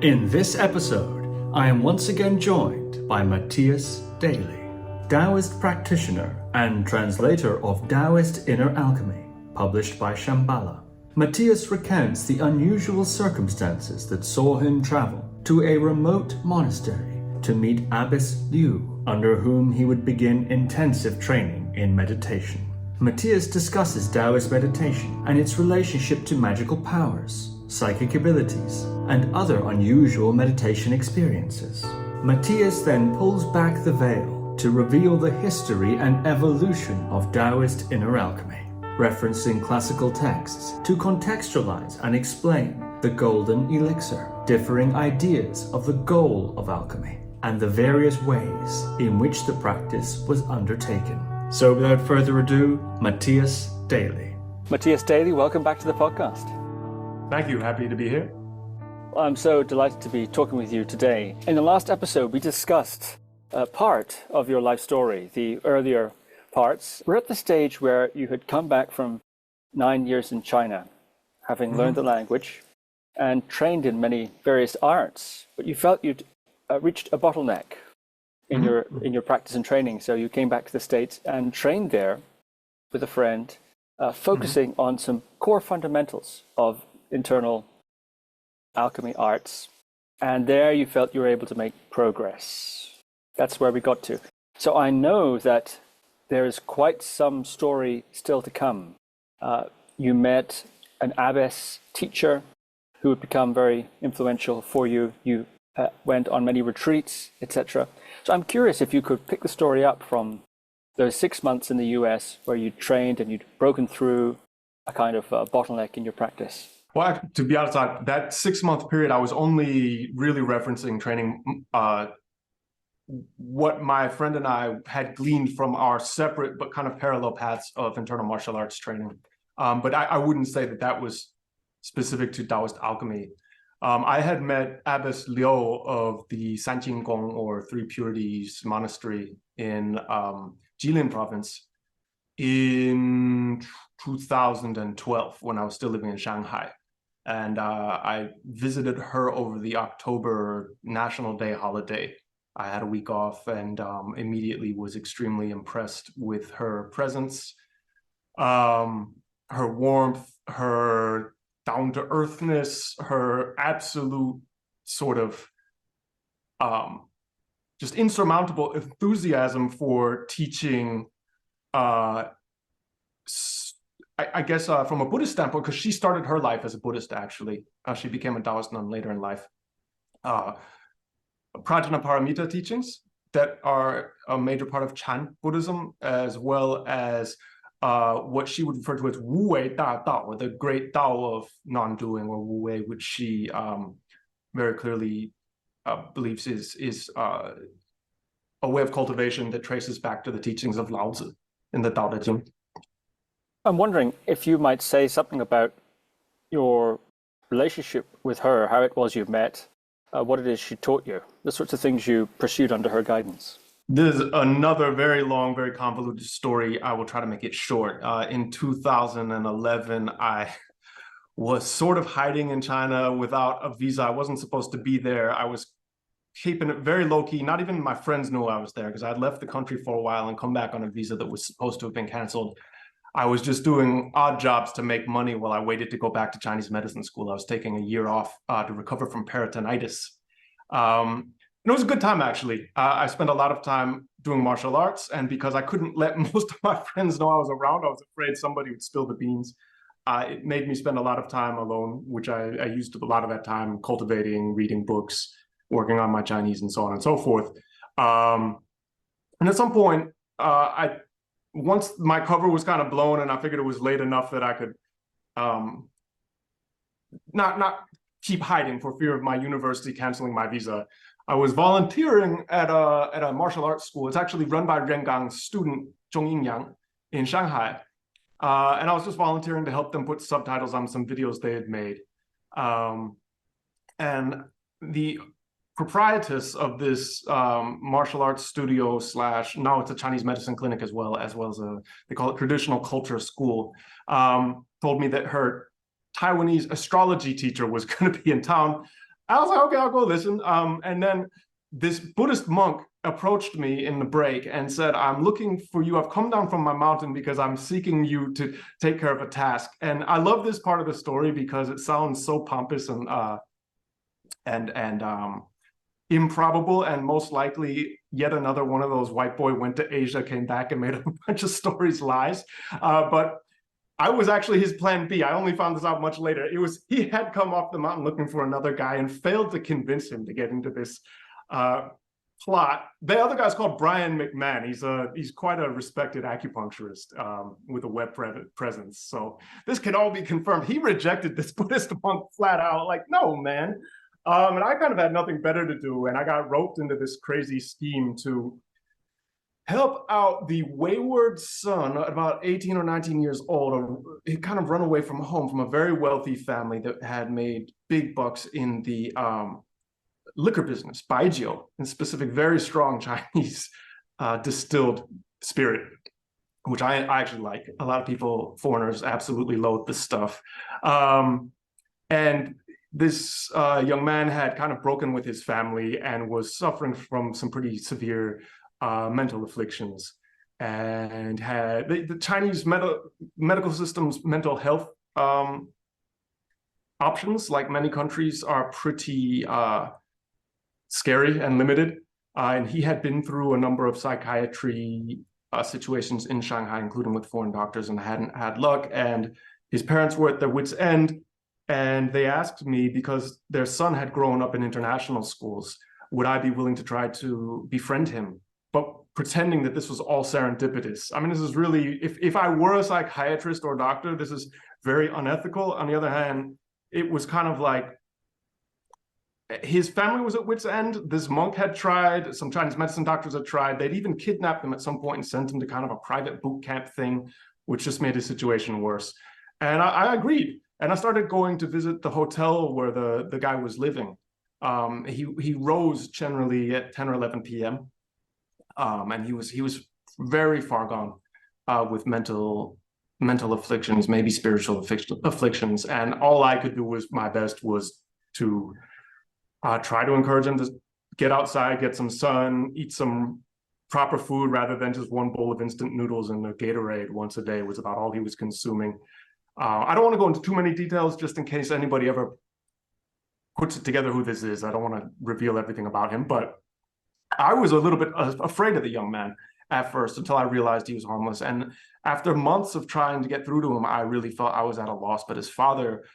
In this episode, I am once again joined by Mattias Daly, Taoist practitioner and translator of Taoist Inner Alchemy, published by Shambala. Mattias recounts the unusual circumstances that saw him travel to a remote monastery to meet Abbess Liu, under whom he would begin intensive training in meditation. Mattias discusses Taoist meditation and its relationship to magical powers, psychic abilities, and other unusual meditation experiences. Mattias then pulls back the veil to reveal the history and evolution of Taoist Inner Alchemy, referencing classical texts to contextualize and explain the Golden Elixir, differing ideas of the goal of alchemy, and the various ways in which the practice was undertaken. So without further ado, Mattias Daly. Mattias Daly, welcome back to the podcast. Thank you. Happy to be here. I'm so delighted to be talking with you today. In the last episode, we discussed a part of your life story, the earlier parts. We're at the stage where you had come back from 9 years in China, having learned the language and trained in many various arts, but you felt you'd reached a bottleneck in your practice and training. So you came back to the States and trained there with a friend, focusing on some core fundamentals of internal alchemy arts, and there you felt you were able to make progress. That's where we got to. So I know that there is quite some story still to come. You met an abbess teacher who would become very influential for you. You went on many retreats, etc. So I'm curious if you could pick the story up from those 6 months in the US where you trained and you'd broken through a kind of bottleneck in your practice. Well, to be honest, that 6-month period, I was only really referencing training what my friend and I had gleaned from our separate but kind of parallel paths of internal martial arts training. But I wouldn't say that that was specific to Taoist alchemy. I had met Abbess Liu of the Sanqinggong, or Three Purities Monastery in Jilin province in 2012 when I was still living in Shanghai. And I visited her over the October National Day holiday. I had a week off and immediately was extremely impressed with her presence, her warmth, her down-to-earthness, her absolute sort of just insurmountable enthusiasm for teaching, I guess from a Buddhist standpoint, because she started her life as a Buddhist, actually. She became a Taoist nun later in life. Prajna Paramita teachings that are a major part of Chan Buddhism, as well as what she would refer to as Wu Wei Da Dao, or the great Dao of non-doing, or Wu Wei, which she very clearly believes is a way of cultivation that traces back to the teachings of Lao Tzu in the Tao Te Ching. I'm wondering if you might say something about your relationship with her, how it was you met, what it is she taught you, the sorts of things you pursued under her guidance. This is another very long, very convoluted story. I will try to make it short. In 2011, I was sort of hiding in China without a visa. I wasn't supposed to be there. I was keeping it very low-key. Not even my friends knew I was there because I'd left the country for a while and come back on a visa that was supposed to have been canceled. I was just doing odd jobs to make money while I waited to go back to Chinese medicine school. I was taking a year off to recover from peritonitis. And it was a good time, actually. I spent a lot of time doing martial arts, and because I couldn't let most of my friends know I was around, I was afraid somebody would spill the beans. It made me spend a lot of time alone, which I used a lot of that time cultivating, reading books, working on my Chinese, and so on and so forth. And at some point, once my cover was kind of blown and I figured it was late enough that I could not keep hiding for fear of my university canceling my visa, I was volunteering at a martial arts school. It's actually run by Rengang's student, Zhong Yingyang, in Shanghai. And I was just volunteering to help them put subtitles on some videos they had made. And the proprietress of this martial arts studio / now it's a Chinese medicine clinic as well as they call it traditional culture school, told me that her Taiwanese astrology teacher was going to be in town I was like, okay, I'll go listen. And then this Buddhist monk approached me in the break and said, I'm looking for you. I've come down from my mountain because I'm seeking you to take care of a task. And I love this part of the story because it sounds so pompous and improbable, and most likely yet another one of those white boy went to Asia, came back and made a bunch of stories lies. But I was actually his plan B. I only found this out much later. It was, he had come off the mountain looking for another guy and failed to convince him to get into this plot. The other guy's called Brian McMahon. He's quite a respected acupuncturist with a web presence. So this can all be confirmed. He rejected this Buddhist monk flat out, like, no, man. And I kind of had nothing better to do, and I got roped into this crazy scheme to help out the wayward son at about 18 or 19 years old. He kind of run away from home from a very wealthy family that had made big bucks in the liquor business, baijiu, in specific, very strong Chinese distilled spirit, which I actually like. A lot of people, foreigners, absolutely loathe this stuff. And this young man had kind of broken with his family and was suffering from some pretty severe mental afflictions, and had the Chinese medical system's mental health options, like many countries, are pretty scary and limited. And he had been through a number of psychiatry situations in Shanghai, including with foreign doctors, and hadn't had luck. And his parents were at their wits' end. And they asked me, because their son had grown up in international schools, would I be willing to try to befriend him, but pretending that this was all serendipitous. I mean, this is really, if I were a psychiatrist or doctor, this is very unethical. On the other hand, it was kind of like, his family was at wit's end. This monk had tried, some Chinese medicine doctors had tried. They'd even kidnapped him at some point and sent him to kind of a private boot camp thing, which just made his situation worse. And I agreed. And I started going to visit the hotel where the guy was living. He rose generally at 10 or 11 p.m. And he was very far gone with mental afflictions, maybe spiritual afflictions. And all I could do was my best was to try to encourage him to get outside, get some sun, eat some proper food rather than just one bowl of instant noodles and a Gatorade once a day was about all he was consuming. I don't want to go into too many details just in case anybody ever puts it together who this is. I don't want to reveal everything about him, but I was a little bit afraid of the young man at first until I realized he was harmless. And after months of trying to get through to him, I really felt I was at a loss. But his father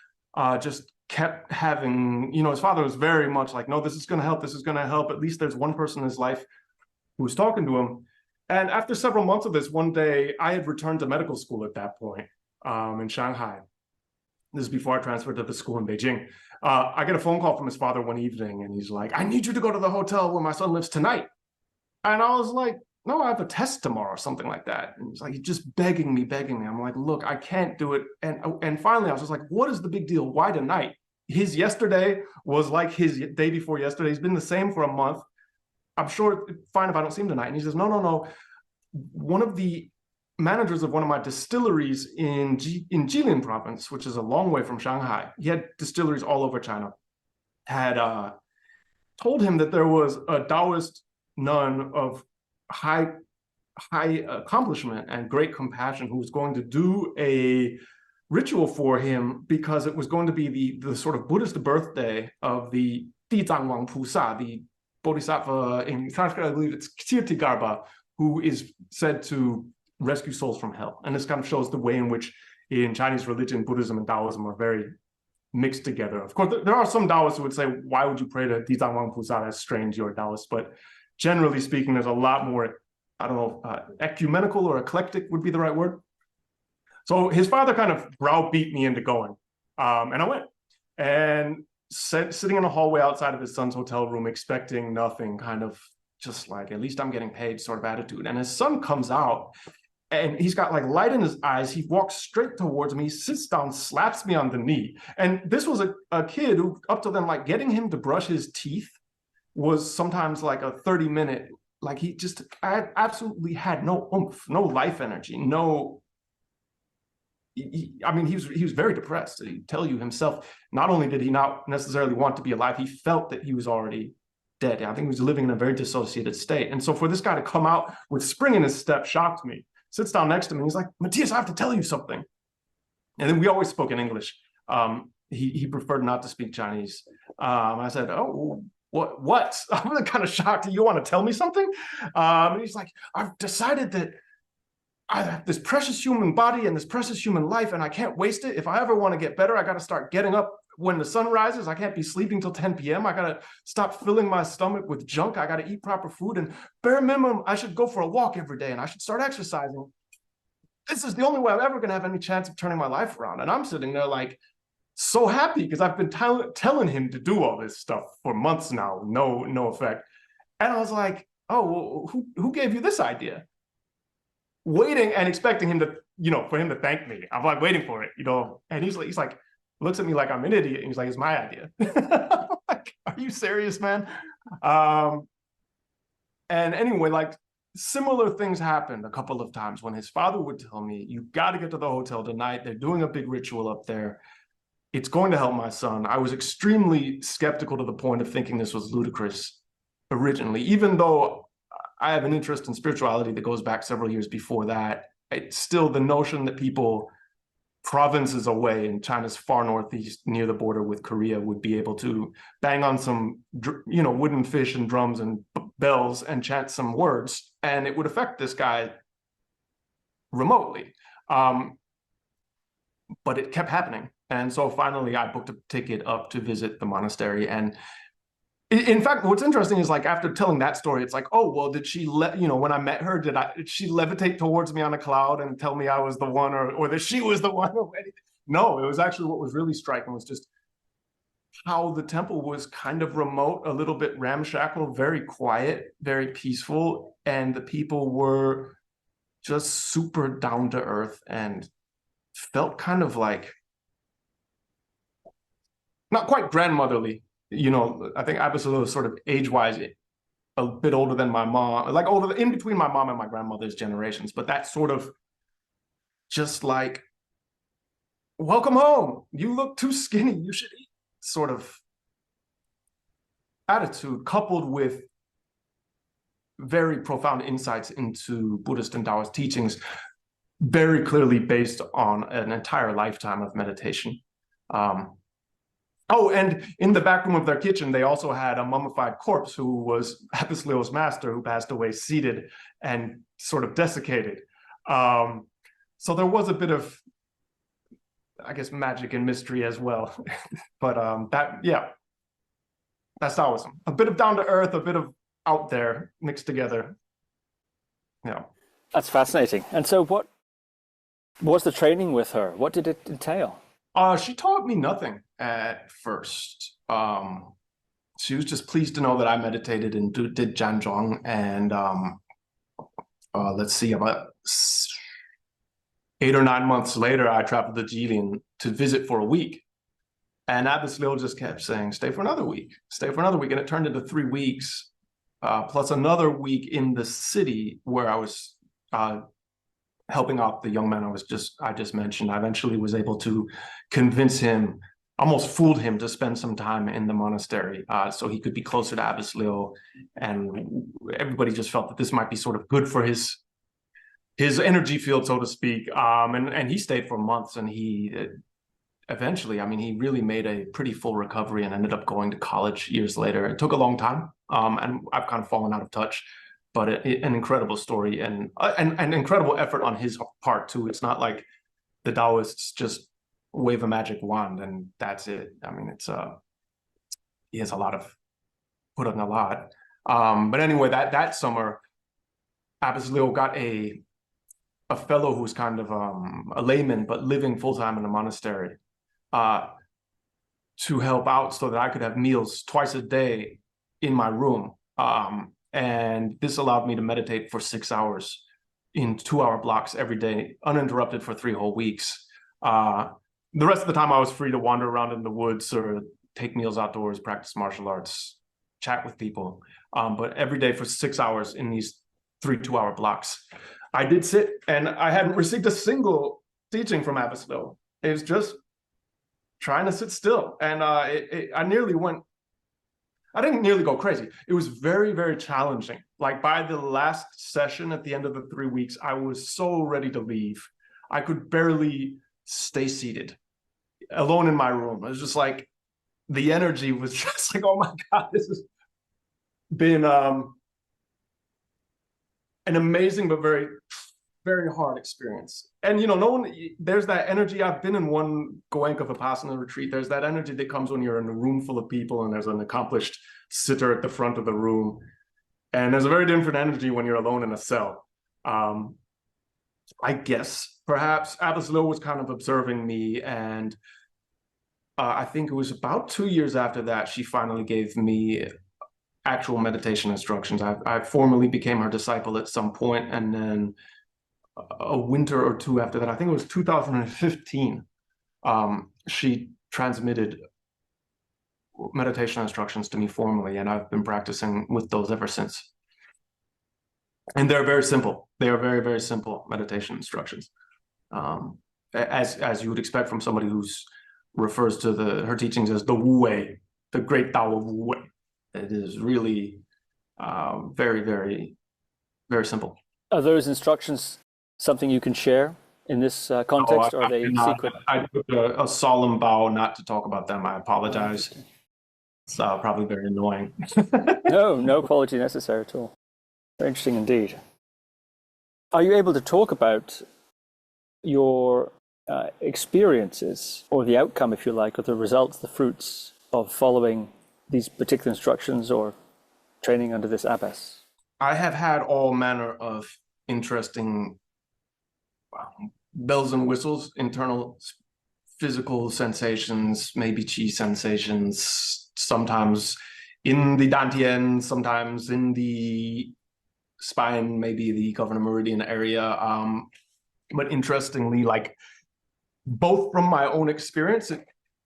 just kept having, his father was very much like, no, this is going to help. This is going to help. At least there's one person in his life who was talking to him. And after several months of this, one day I had returned to medical school at that point. In Shanghai. This is before I transferred to the school in Beijing. I get a phone call from his father one evening, and he's like, I need you to go to the hotel where my son lives tonight. And I was like, no, I have a test tomorrow or something like that. And he's like, he's just begging me. I'm like, look, I can't do it. And finally, I was just like, what is the big deal? Why tonight? His yesterday was like his day before yesterday. He's been the same for a month. I'm sure it's fine if I don't see him tonight. And he says, no. One of the managers of one of my distilleries in Jilin province, which is a long way from Shanghai, he had distilleries all over China, had told him that there was a Taoist nun of high accomplishment and great compassion who was going to do a ritual for him, because it was going to be the sort of Buddhist birthday of the Dizangwang Pusa, the Bodhisattva, in Sanskrit I believe it's Kirtigarbha, who is said to rescue souls from hell. And this kind of shows the way in which in Chinese religion, Buddhism and Taoism are very mixed together. Of course, there are some Taoists who would say, why would you pray to Dizangwang Pusa? That's strange, you're a Taoist. But generally speaking, there's a lot more, I don't know, ecumenical or eclectic would be the right word. So his father kind of browbeat me into going. And I went. And sitting in a hallway outside of his son's hotel room, expecting nothing, kind of just like, at least I'm getting paid sort of attitude. And his son comes out, and he's got like light in his eyes. He walks straight towards me, sits down, slaps me on the knee. And this was a kid who, up to then, like getting him to brush his teeth was sometimes like a 30-minute, like I absolutely had no oomph, no life energy, no he was very depressed. He'd tell you himself, not only did he not necessarily want to be alive, he felt that he was already dead. I think he was living in a very dissociated state. And so for this guy to come out with spring in his step shocked me. Sits down next to me. He's like, Mattias, I have to tell you something. And then we always spoke in English. He preferred not to speak Chinese. I said, oh, what? I'm kind of shocked. You want to tell me something? And he's like, I've decided that I have this precious human body and this precious human life, and I can't waste it. If I ever want to get better, I got to start getting up when the sun rises. I can't be sleeping till 10 p.m. I got to stop filling my stomach with junk. I got to eat proper food. And bare minimum, I should go for a walk every day, and I should start exercising. This is the only way I'm ever going to have any chance of turning my life around. And I'm sitting there like, so happy, because I've been telling him to do all this stuff for months now, no effect. And I was like, oh, well, who gave you this idea? Waiting and expecting him to, for him to thank me. I'm like waiting for it, and he's like, looks at me like I'm an idiot. And he's like, it's my idea. I'm like, are you serious, man? And anyway, like similar things happened a couple of times when his father would tell me, you got to get to the hotel tonight. They're doing a big ritual up there. It's going to help my son. I was extremely skeptical to the point of thinking this was ludicrous originally, even though I have an interest in spirituality that goes back several years before that. It's still the notion that people provinces away in China's far northeast near the border with Korea would be able to bang on some, wooden fish and drums and bells and chant some words, and it would affect this guy remotely. But it kept happening. And so finally I booked a ticket up to visit the monastery. And in fact, what's interesting is like after telling that story, it's like, oh, well, did she when I met her, did she levitate towards me on a cloud and tell me I was the one, or that she was the one? No, it was actually, what was really striking was just how the temple was kind of remote, a little bit ramshackle, very quiet, very peaceful. And the people were just super down to earth and felt kind of like, not quite grandmotherly. I think Abbess Liu was sort of age-wise a bit older than my mom, like older in between my mom and my grandmother's generations. But that sort of just like, welcome home. You look too skinny. You should eat sort of attitude, coupled with very profound insights into Buddhist and Taoist teachings, very clearly based on an entire lifetime of meditation. Oh, and in the back room of their kitchen, they also had a mummified corpse who was Abbess Liu's master, who passed away seated and sort of desiccated. So there was a bit of, I guess, magic and mystery as well. But that's Taoism. A bit of down to earth, a bit of out there mixed together. Yeah. That's fascinating. And so what was the training with her? What did it entail? She taught me nothing at first. She was just pleased to know that I meditated and did Zhanzhuang. And let's see, about 8 or 9 months later, I traveled to Jilin to visit for a week. And Abbess Liu just kept saying, stay for another week, stay for another week. And it turned into 3 weeks, plus another week in the city where I was helping out the young man I just mentioned. I eventually was able to convince him, almost fooled him, to spend some time in the monastery so he could be closer to Abbess Liu. And everybody just felt that this might be sort of good for his energy field, so to speak. And he stayed for months, and he eventually, he really made a pretty full recovery and ended up going to college years later. It took a long time, and I've kind of fallen out of touch. But an incredible story and an incredible effort on his part too. It's not like the Taoists just wave a magic wand and that's it. He has put on a lot. But anyway, that summer, Abbess Liu got a fellow who's kind of a layman but living full time in a monastery to help out so that I could have meals twice a day in my room. And this allowed me to meditate for 6 hours in 2-hour blocks every day, uninterrupted for 3 whole weeks. The rest of the time I was free to wander around in the woods or take meals outdoors, practice martial arts, chat with people. But every day for 6 hours in these 3 2-hour blocks, I did sit, and I hadn't received a single teaching from Abbess Liu. It was just trying to sit still. And I didn't nearly go crazy. It was very, very challenging. Like by the last session at the end of the 3 weeks, I was so ready to leave. I could barely stay seated alone in my room. It was just like, the energy was just like, oh my God, this has been an amazing, but very, very hard experience. And, there's that energy. I've been in one Goenka Vipassana retreat. There's that energy that comes when you're in a room full of people and there's an accomplished sitter at the front of the room. And there's a very different energy when you're alone in a cell. I guess perhaps Abbess Liu was kind of observing me, and I think it was about 2 years after that, she finally gave me actual meditation instructions. I formally became her disciple at some point, and then a winter or two after that, I think it was 2015, she transmitted meditation instructions to me formally, and I've been practicing with those ever since. And they're very simple. They are very, very simple meditation instructions, as you would expect from somebody who's refers to her teachings as the Wu Wei, the great Tao of Wu Wei. It is really very, very, very simple. Are those instructions something you can share in this context, or are they secret? I took a solemn vow not to talk about them. I apologize. It's probably very annoying. No apology necessary at all. Very interesting indeed. Are you able to talk about your experiences, or the outcome, if you like, or the results, the fruits of following these particular instructions or training under this abbess? I have had all manner of interesting bells and whistles, internal physical sensations, maybe chi sensations, sometimes in the dantian, sometimes in the spine, maybe the governor meridian area. But interestingly, like both from my own experience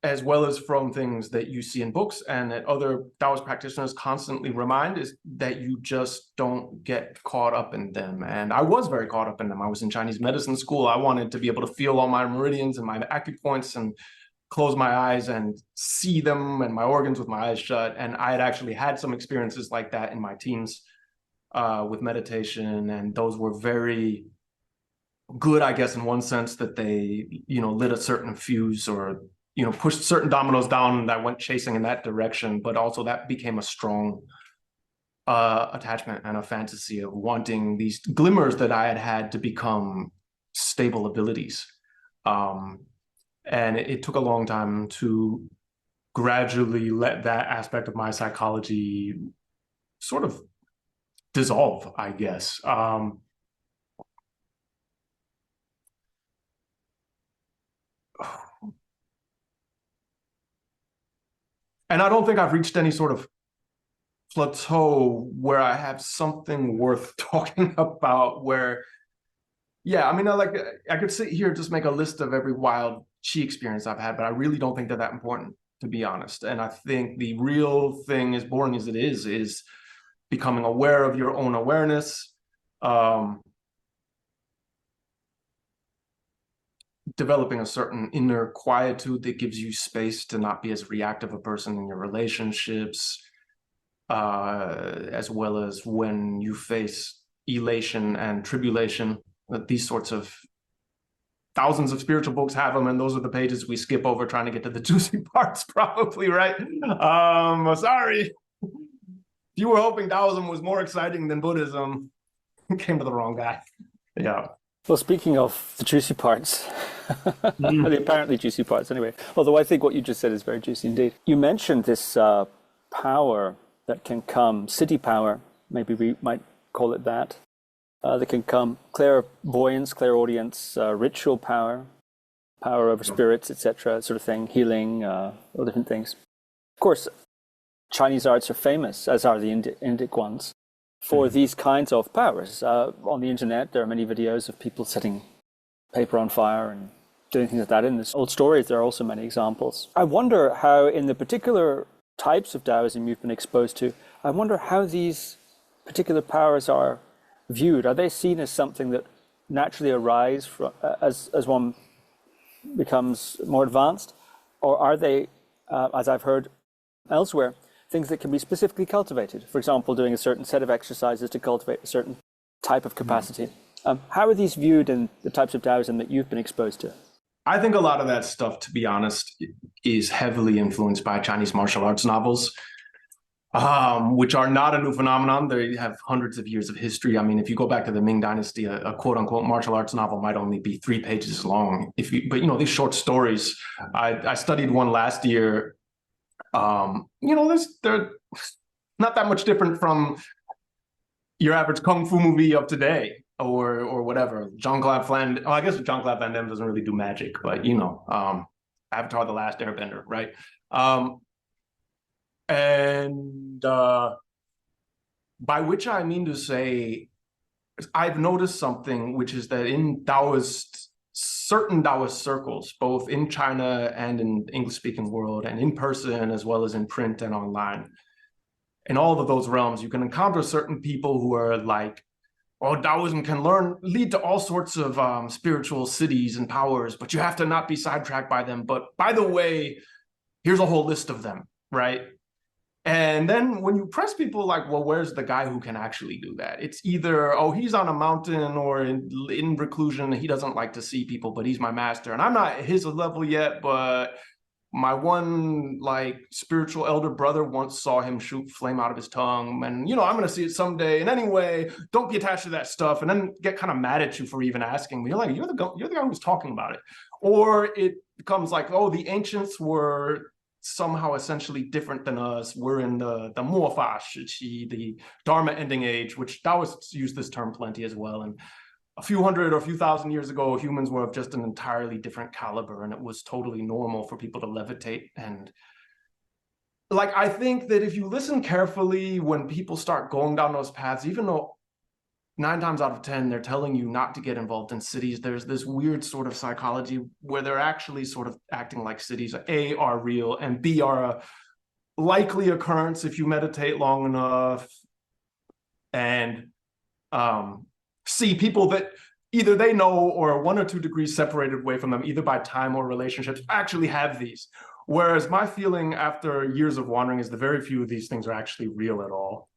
as well as from things that you see in books and that other Taoist practitioners constantly remind, is that you just don't get caught up in them. And I was very caught up in them. I was in Chinese medicine school. I wanted to be able to feel all my meridians and my acupoints and close my eyes and see them and my organs with my eyes shut. And I had actually had some experiences like that in my teens with meditation. And those were very good, I guess, in one sense, that they, lit a certain fuse or, pushed certain dominoes down that went chasing in that direction. But also that became a strong attachment and a fantasy of wanting these glimmers that I had had to become stable abilities. And it took a long time to gradually let that aspect of my psychology sort of dissolve, I guess. And I don't think I've reached any sort of plateau where I have something worth talking about where, I could sit here, just make a list of every wild chi experience I've had, but I really don't think they're that important, to be honest. And I think the real thing, as boring as it is becoming aware of your own awareness, developing a certain inner quietude that gives you space to not be as reactive a person in your relationships, as well as when you face elation and tribulation. These sorts of thousands of spiritual books have them, and those are the pages we skip over trying to get to the juicy parts, probably, right? Sorry. If you were hoping Taoism was more exciting than Buddhism, you came to the wrong guy. Yeah. Well, speaking of the juicy parts, the apparently juicy parts anyway, although I think what you just said is very juicy indeed. You mentioned this power that can come, Siddhi power, maybe we might call it that can come, clairvoyance, clairaudience, ritual power, power over spirits, etc., sort of thing, healing, all different things. Of course, Chinese arts are famous, as are the Indic ones, for these kinds of powers. On the internet, there are many videos of people setting paper on fire and doing things like that. In the old stories, there are also many examples. I wonder how, in the particular types of Taoism you've been exposed to, I wonder how these particular powers are viewed. Are they seen as something that naturally arise from, as one becomes more advanced? Or are they, as I've heard elsewhere, things that can be specifically cultivated? For example, doing a certain set of exercises to cultivate a certain type of capacity. How are these viewed in the types of Taoism that you've been exposed to? I think a lot of that stuff, to be honest, is heavily influenced by Chinese martial arts novels, which are not a new phenomenon. They have hundreds of years of history. I mean, if you go back to the Ming Dynasty, a quote-unquote martial arts novel might only be 3 pages long. But these short stories, I studied one last year. They're not that much different from your average kung fu movie of today, or whatever. Jean-Claude Van Damme. I guess Jean-Claude Van Damme doesn't really do magic, but Avatar: The Last Airbender, right? By which I mean to say, I've noticed something, which is that in certain Taoist circles, both in China and in the English-speaking world, and in person as well as in print and online, in all of those realms, you can encounter certain people who are like, oh, Taoism can lead to all sorts of spiritual siddhis and powers, but you have to not be sidetracked by them. But by the way, here's a whole list of them, right? And then when you press people like, well, where's the guy who can actually do that? It's either, oh, he's on a mountain or in reclusion. He doesn't like to see people, but he's my master. And I'm not at his level yet, but my one spiritual elder brother once saw him shoot flame out of his tongue. And, I'm going to see it someday. And anyway, don't be attached to that stuff. And then get kind of mad at you for even asking me. You're like, you're the guy who was talking about it. Or it becomes like, oh, the ancients were somehow essentially different than us. We're in the Mofa Shiqi, the Dharma ending age, which Taoists use this term plenty as well. And a few hundred or a few thousand years ago, humans were of just an entirely different caliber, and it was totally normal for people to levitate. And I think that if you listen carefully, when people start going down those paths, even though 9 times out of 10, they're telling you not to get involved in cities, there's this weird sort of psychology where they're actually sort of acting like cities, A, are real, and B, are a likely occurrence if you meditate long enough, and C, people that either they know or are 1 or 2 degrees separated away from them, either by time or relationships, actually have these. Whereas my feeling after years of wandering is that very few of these things are actually real at all.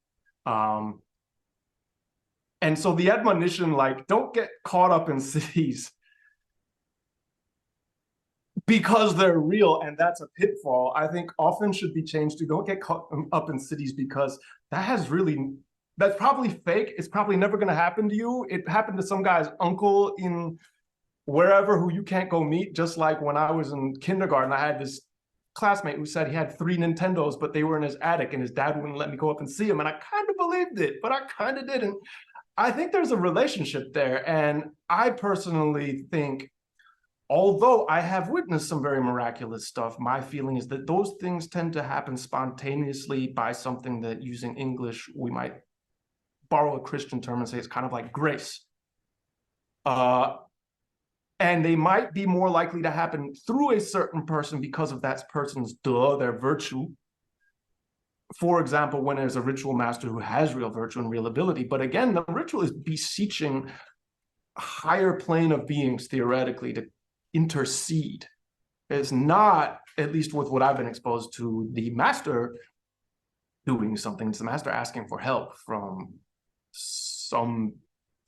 And so the admonition, don't get caught up in cities because they're real, and that's a pitfall, I think often should be changed to don't get caught up in cities because that's probably fake. It's probably never going to happen to you. It happened to some guy's uncle in wherever who you can't go meet. Just like when I was in kindergarten, I had this classmate who said he had 3 Nintendos, but they were in his attic and his dad wouldn't let me go up and see him. And I kind of believed it, but I kind of didn't. I think there's a relationship there. And I personally think, although I have witnessed some very miraculous stuff, my feeling is that those things tend to happen spontaneously by something that, using English, we might borrow a Christian term and say it's kind of like grace. And they might be more likely to happen through a certain person because of that person's their virtue. For example, when there's a ritual master who has real virtue and real ability. But again, the ritual is beseeching a higher plane of beings, theoretically, to intercede. It's not, at least with what I've been exposed to, the master doing something. It's the master asking for help from some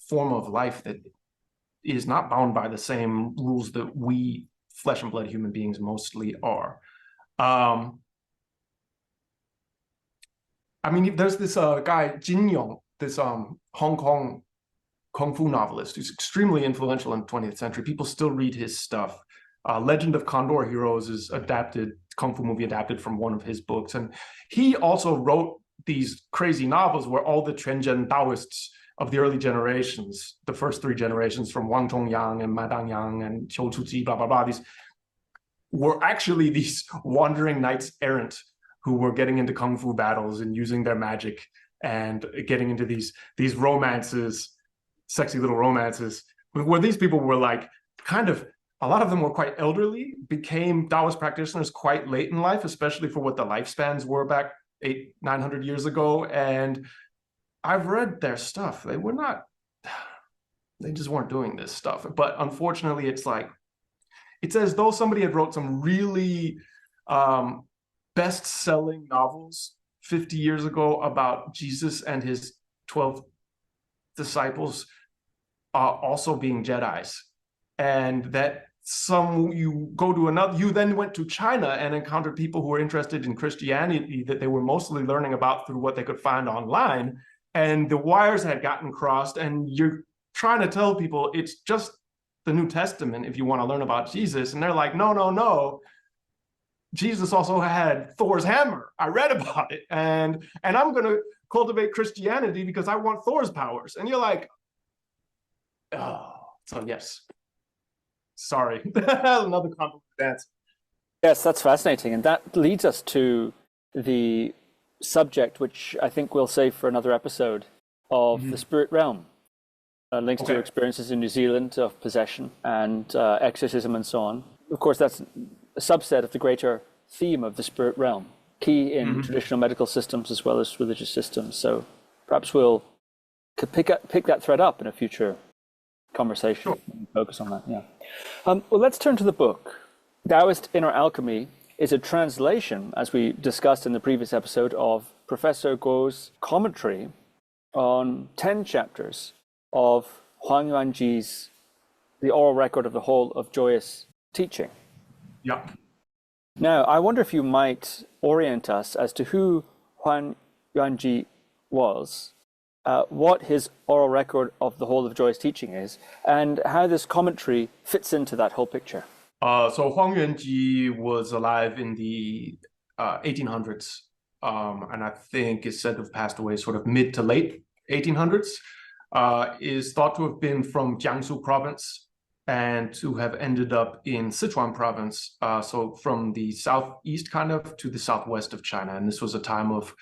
form of life that is not bound by the same rules that we flesh and blood human beings mostly are. I mean, there's this guy, Jin Yong, this Hong Kong Kung Fu novelist who's extremely influential in the 20th century. People still read his stuff. Legend of Condor Heroes is Kung Fu movie adapted from one of his books. And he also wrote these crazy novels where all the Quanzhen Taoists of the early generations, the first 3 generations from Wang Chongyang and Ma Dangyang and Qiu Chuji, blah, blah, blah, these were actually these wandering knights errant who were getting into Kung Fu battles and using their magic and getting into these romances, sexy little romances, where these people were a lot of them were quite elderly, became Taoist practitioners quite late in life, especially for what the lifespans were back 800-900 years ago. And I've read their stuff. They just weren't doing this stuff. But unfortunately, it's as though somebody had wrote some really best-selling novels 50 years ago about Jesus and his 12 disciples also being Jedis, and that you then went to China and encountered people who were interested in Christianity that they were mostly learning about through what they could find online, and the wires had gotten crossed, and you're trying to tell people it's just the New Testament if you want to learn about Jesus, and they're like, no, Jesus also had Thor's hammer. I read about it, and I'm going to cultivate Christianity because I want Thor's powers. And you're like, oh, so yes. Sorry, another convoluted answer. Yes, that's fascinating. And that leads us to the subject, which I think we'll save for another episode, of the spirit realm. Links to experiences in New Zealand of possession and exorcism and so on. Of course, that's a subset of the greater theme of the spirit realm, key in traditional medical systems as well as religious systems. So perhaps we'll pick that thread up in a future conversation. Sure. And focus on that. Yeah. Well, let's turn to the book. Taoist Inner Alchemy is a translation, as we discussed in the previous episode, of Professor Guo's commentary on 10 chapters of Huang Yuanji's The Oral Record of the Whole of Joyous teaching. Yeah. Now, I wonder if you might orient us as to who Huang Yuanji was, what his oral record of the whole of Joyous teaching is, and how this commentary fits into that whole picture. So Huang Yuanji was alive in the 1800s, and I think is said to have passed away sort of mid to late 1800s. Is thought to have been from Jiangsu province and to have ended up in Sichuan province, so from the southeast kind of to the southwest of China. And this was a time of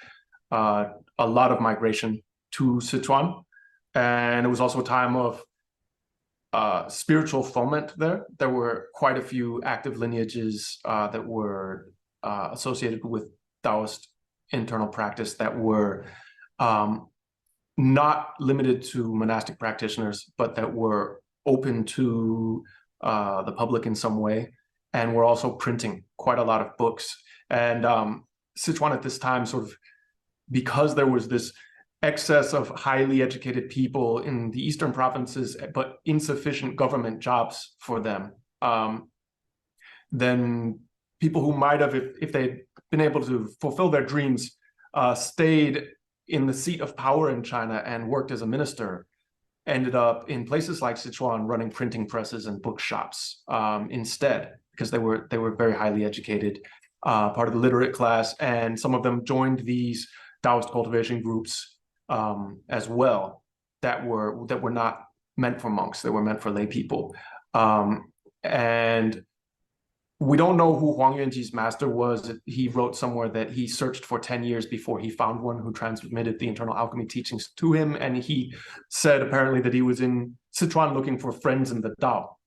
a lot of migration to Sichuan. And it was also a time of spiritual foment there. There were quite a few active lineages that were associated with Taoist internal practice that were not limited to monastic practitioners, but that were open to the public in some way, and were also printing quite a lot of books. And Sichuan at this time, sort of, because there was this excess of highly educated people in the eastern provinces, but insufficient government jobs for them, then people who might have, if they'd been able to fulfill their dreams, stayed in the seat of power in China and worked as a minister, ended up in places like Sichuan running printing presses and bookshops instead, because they were very highly educated, part of the literate class, and some of them joined these Taoist cultivation groups as well that were not meant for monks. They were meant for lay people. And we don't know who Huang Yuanji's master was. He wrote somewhere that he searched for 10 years before he found one who transmitted the internal alchemy teachings to him. And he said apparently that he was in Sichuan looking for friends in the Tao.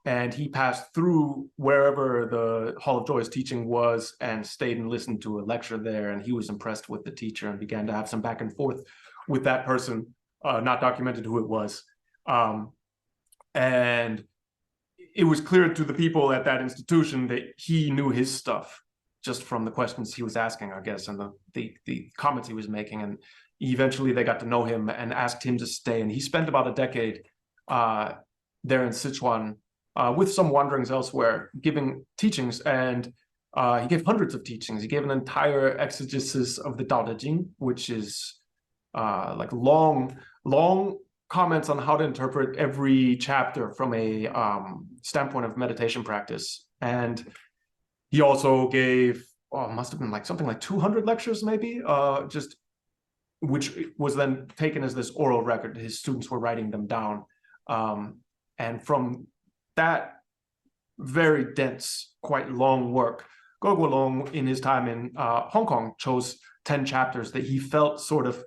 And he passed through wherever the Hall of Joyous teaching was and stayed and listened to a lecture there. And he was impressed with the teacher and began to have some back and forth with that person, not documented who it was. And it was clear to the people at that institution that he knew his stuff just from the questions he was asking, I guess, and the comments he was making. And eventually they got to know him and asked him to stay. And he spent about a decade there in Sichuan with some wanderings elsewhere, giving teachings. And he gave hundreds of teachings. He gave an entire exegesis of the Tao Te Ching, which is like long comments on how to interpret every chapter from a standpoint of meditation practice. And he also gave, must have been like something like 200 lectures maybe, just which was then taken as this oral record. His students were writing them down. And from that very dense, quite long work, Guolong in his time in Hong Kong chose 10 chapters that he felt sort of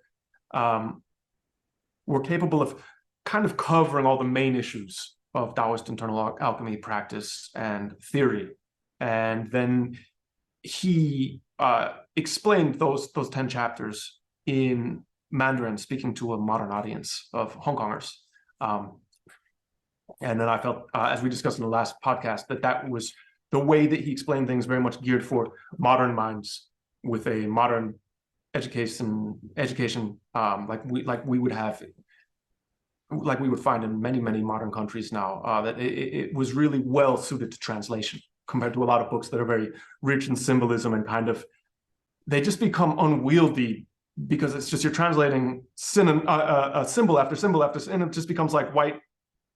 were capable of kind of covering all the main issues of Taoist internal alchemy practice and theory. And then he explained those 10 chapters in Mandarin, speaking to a modern audience of Hong Kongers. And then I felt, as we discussed in the last podcast, that was the way that he explained things, very much geared for modern minds with a modern education, like we would have, like we would find in many, many modern countries now, that it was really well suited to translation compared to a lot of books that are very rich in symbolism and kind of, they just become unwieldy because it's just, you're translating symbol after symbol after, and it just becomes like white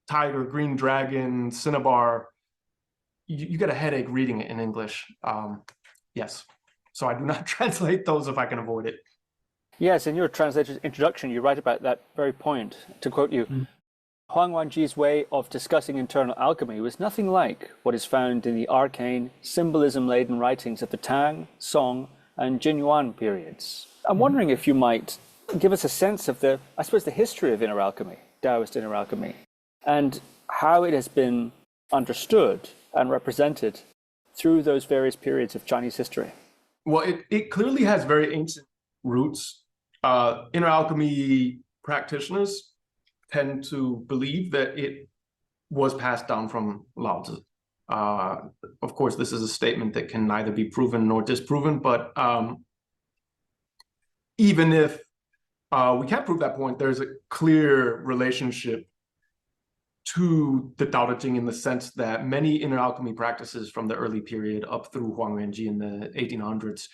tiger, green dragon, cinnabar. You get a headache reading it in English. Yes. So I do not translate those if I can avoid it. Yes, in your translator's introduction, you write about that very point. To quote you, Huang Yuanji's way of discussing internal alchemy was nothing like what is found in the arcane, symbolism-laden writings of the Tang, Song, and Jin Yuan periods. I'm wondering if you might give us a sense of the history of inner alchemy, Taoist inner alchemy, and how it has been understood and represented through those various periods of Chinese history. Well, it clearly has very ancient roots. Inner alchemy practitioners tend to believe that it was passed down from Lao Tzu. Of course, this is a statement that can neither be proven nor disproven, but even if we can't prove that point, there's a clear relationship to the Tao Te Ching in the sense that many inner alchemy practices from the early period up through Huang Yuanji in the 1800s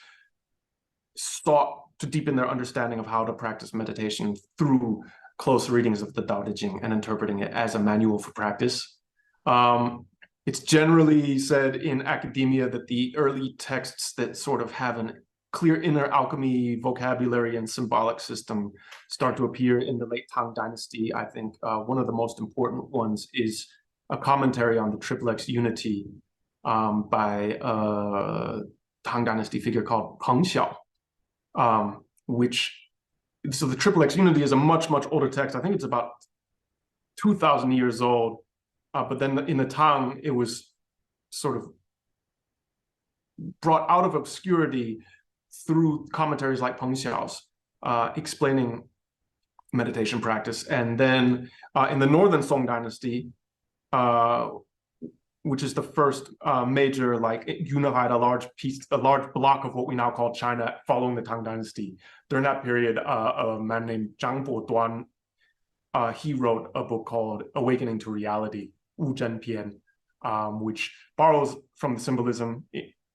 sought to deepen their understanding of how to practice meditation through close readings of the Tao Te Ching and interpreting it as a manual for practice. It's generally said in academia that the early texts that sort of have a clear inner alchemy vocabulary and symbolic system start to appear in the late Tang Dynasty. I think one of the most important ones is a commentary on the Triple X Unity by a Tang Dynasty figure called Peng Xiao, so the Triple X Unity is a much, much older text. I think it's about 2,000 years old. But then in the Tang, it was sort of brought out of obscurity through commentaries like Peng Xiao's, explaining meditation practice. And then in the Northern Song Dynasty, which is the first major, unified a large block of what we now call China following the Tang Dynasty. During that period, a man named Zhang Boduan, he wrote a book called Awakening to Reality, Wu Zhen Pian, which borrows from the symbolism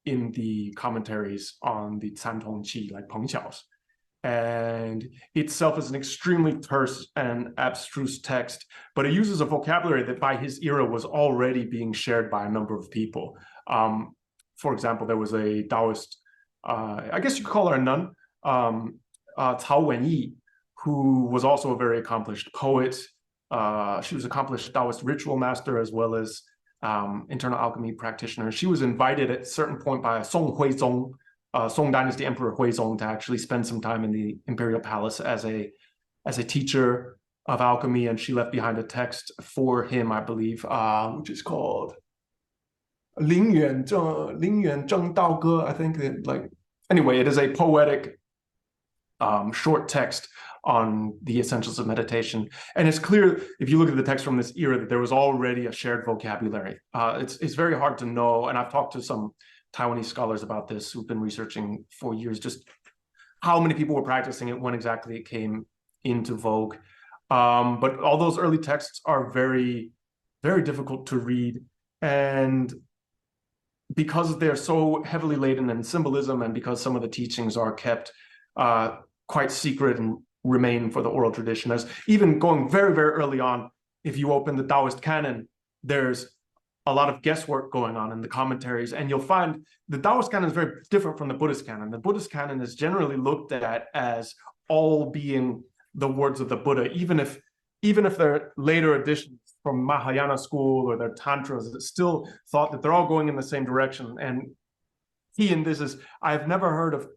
in the commentaries on the Cantong Qi, like Peng Xiao's. And itself is an extremely terse and abstruse text, but it uses a vocabulary that by his era was already being shared by a number of people. For example, there was a Taoist, I guess you could call her a nun, Cao Wenyi, who was also a very accomplished poet. She was an accomplished Taoist ritual master as well as internal alchemy practitioner. She was invited at a certain point by Song Huizong, Song Dynasty Emperor Huizong, to actually spend some time in the imperial palace as a teacher of alchemy, and she left behind a text for him, I believe, which is called Ling Yuan Zheng Dao Ge. I think anyway, it is a poetic short text on the essentials of meditation. And it's clear, if you look at the text from this era, that there was already a shared vocabulary. It's very hard to know, and I've talked to some Taiwanese scholars about this who've been researching for years, just how many people were practicing it, when exactly it came into vogue. But all those early texts are very, very difficult to read. And because they're so heavily laden in symbolism, and because some of the teachings are kept quite secret and remain for the oral tradition, as even going very, very early on, if you open the Taoist canon, there's a lot of guesswork going on in the commentaries, and you'll find the Taoist canon is very different from the Buddhist canon. The Buddhist canon is generally looked at as all being the words of the Buddha, even if they're later additions from Mahayana school or their tantras, it's still thought that they're all going in the same direction. And I've never heard of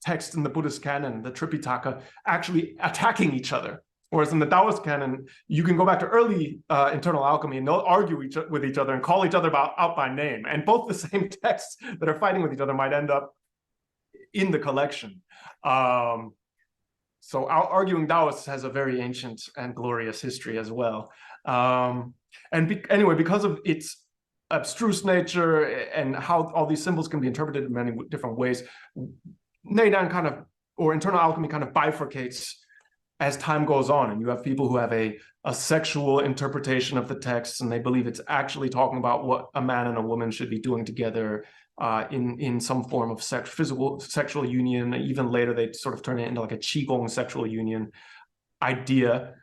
texts in the Buddhist canon, the Tripitaka, actually attacking each other. Whereas in the Taoist canon, you can go back to early internal alchemy, and they'll argue with each other and call each other out by name. And both the same texts that are fighting with each other might end up in the collection. So So arguing Taoists has a very ancient and glorious history as well. Anyway, because of its abstruse nature and how all these symbols can be interpreted in many different ways, Neidan or internal alchemy kind of bifurcates as time goes on. And you have people who have a sexual interpretation of the texts, and they believe it's actually talking about what a man and a woman should be doing together in some form of physical sexual union. Even later, they sort of turn it into like a qigong sexual union idea,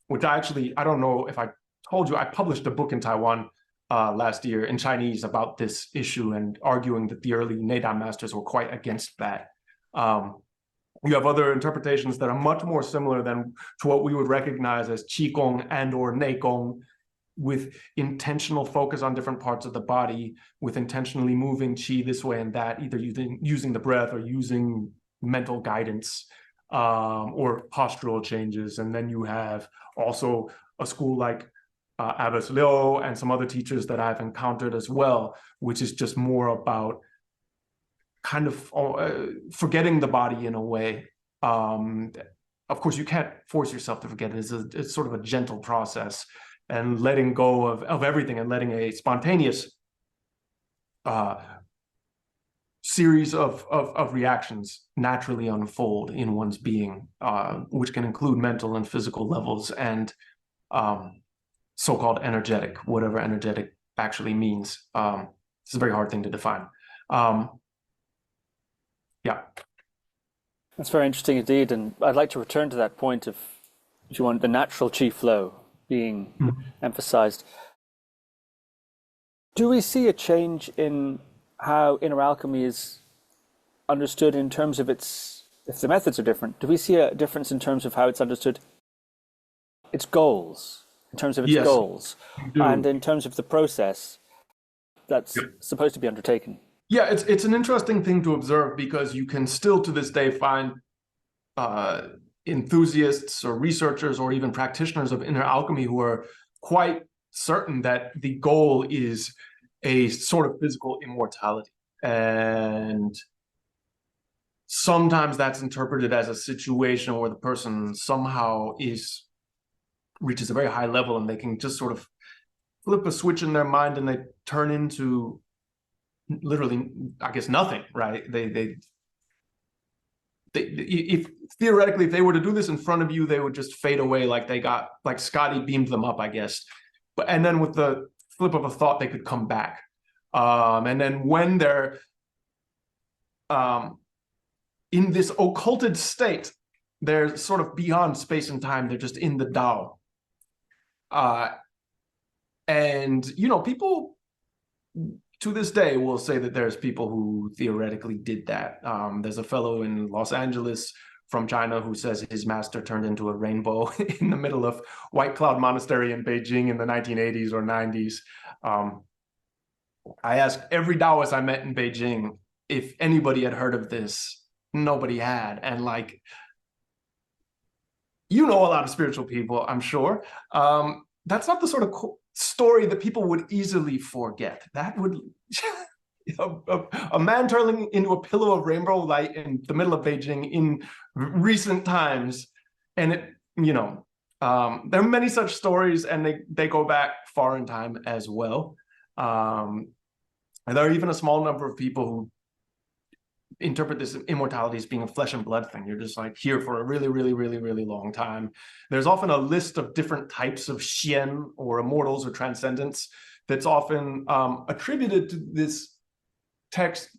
which I don't know if I told you, I published a book in Taiwan last year in Chinese about this issue and arguing that the early Neidan masters were quite against that. You have other interpretations that are much more similar to what we would recognize as qigong and or neigong, with intentional focus on different parts of the body, with intentionally moving qi this way and that, either using the breath or using mental guidance or postural changes. And then you have also a school like Abbess Liu and some other teachers that I've encountered as well, which is just more about kind of forgetting the body in a way. Of course, you can't force yourself to forget it. It's sort of a gentle process, and letting go of everything and letting a spontaneous series of reactions naturally unfold in one's being, which can include mental and physical levels and so-called energetic, whatever energetic actually means. It's a very hard thing to define. Yeah. That's very interesting indeed. And I'd like to return to that point of, if you want, the natural qi flow being emphasized. Do we see a change in how inner alchemy is understood in terms of if the methods are different, do we see a difference in terms of how it's understood, its goals, in terms of its goals, and in terms of the process that's supposed to be undertaken? Yeah, it's an interesting thing to observe, because you can still to this day find enthusiasts or researchers or even practitioners of inner alchemy who are quite certain that the goal is a sort of physical immortality. And sometimes that's interpreted as a situation where the person somehow reaches a very high level and they can just sort of flip a switch in their mind and they turn into literally, I guess, nothing, right? If theoretically, if they were to do this in front of you, they would just fade away like Scotty beamed them up, I guess. And then with the flip of a thought, they could come back. And then when they're in this occulted state, they're sort of beyond space and time. They're just in the Tao. And, people to this day will say that there's people who theoretically did that. There's a fellow in Los Angeles from China who says his master turned into a rainbow in the middle of White Cloud Monastery in Beijing in the 1980s or 90s. I asked every Taoist I met in Beijing if anybody had heard of this. Nobody had. And a lot of spiritual people, I'm sure. That's not the sort of story that people would easily forget. That would a man turning into a pillow of rainbow light in the middle of Beijing in recent times, and there are many such stories, and they go back far in time as well. And there are even a small number of people who interpret this immortality as being a flesh and blood thing. You're just here for a really, really, really, really long time. There's often a list of different types of xian or immortals or transcendence that's often attributed to this text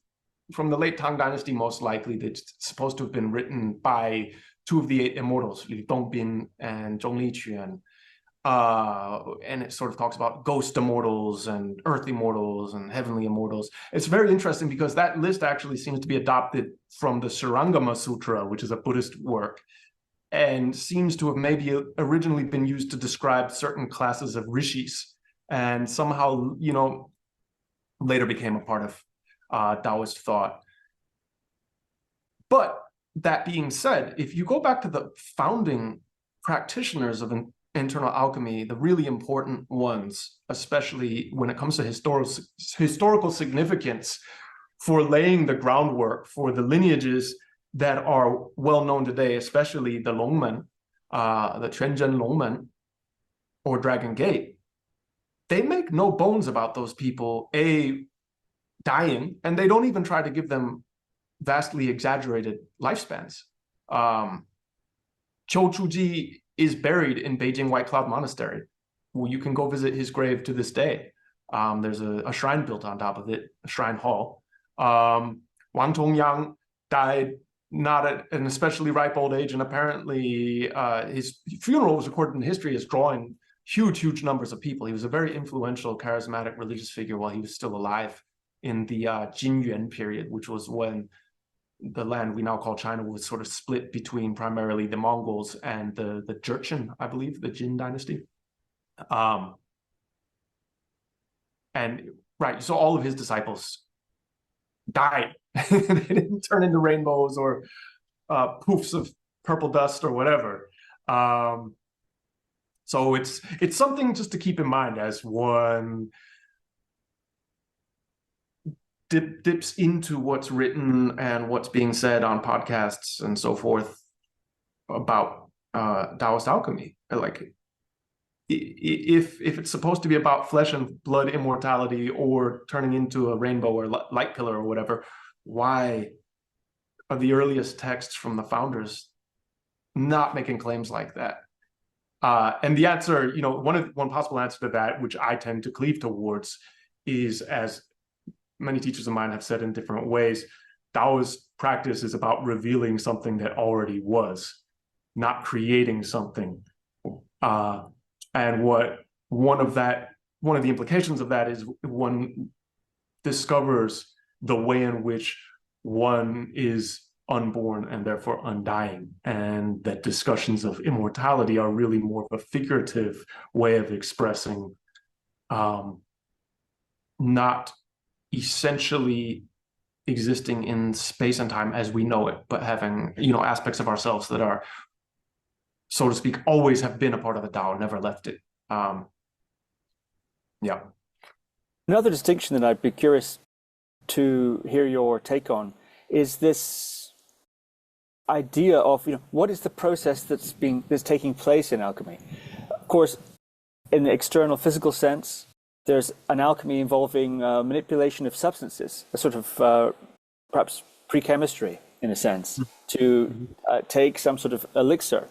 from the late Tang Dynasty, most likely, that's supposed to have been written by two of the 8 immortals, Li Dongbin and Zhong Liquan. And it sort of talks about ghost immortals and earth immortals and heavenly immortals. It's very interesting because that list actually seems to be adopted from the Surangama Sutra, which is a Buddhist work, and seems to have maybe originally been used to describe certain classes of rishis, and somehow, later became a part of Taoist thought. But that being said, if you go back to the founding practitioners of internal alchemy, the really important ones, especially when it comes to historical significance for laying the groundwork for the lineages that are well known today, especially the Longmen, the Quanzhen Longmen, or Dragon Gate, they make no bones about those people, dying, and they don't even try to give them vastly exaggerated lifespans. Qiu Chuji is buried in Beijing White Cloud Monastery. Well, you can go visit his grave to this day. There's a shrine built on top of it, a shrine hall. Wang Tongyang died not at an especially ripe old age, and apparently his funeral was recorded in history as drawing huge numbers of people. He was a very influential, charismatic religious figure while he was still alive in the Jin Yuan period, which was when the land we now call China was sort of split between primarily the Mongols and the Jurchen, I believe, the Jin dynasty. And right, so all of his disciples died. They didn't turn into rainbows or poofs of purple dust or whatever. So it's something just to keep in mind as one dips into what's written and what's being said on podcasts and so forth about Taoist alchemy. Like, if it's supposed to be about flesh and blood immortality or turning into a rainbow or light pillar or whatever, why are the earliest texts from the founders not making claims like that? And the answer, one possible answer to that, which I tend to cleave towards, is, as many teachers of mine have said in different ways, Taoist practice is about revealing something that already was, not creating something. And one of the implications of that is one discovers the way in which one is unborn and therefore undying, and that discussions of immortality are really more of a figurative way of expressing not essentially existing in space and time as we know it, but having aspects of ourselves that are, so to speak, always have been a part of the Tao, never left it. Yeah. Another distinction that I'd be curious to hear your take on is this idea of, what is the process that's taking place in alchemy? Of course, in the external physical sense, there's an alchemy involving manipulation of substances, a sort of perhaps pre-chemistry in a sense, to take some sort of elixir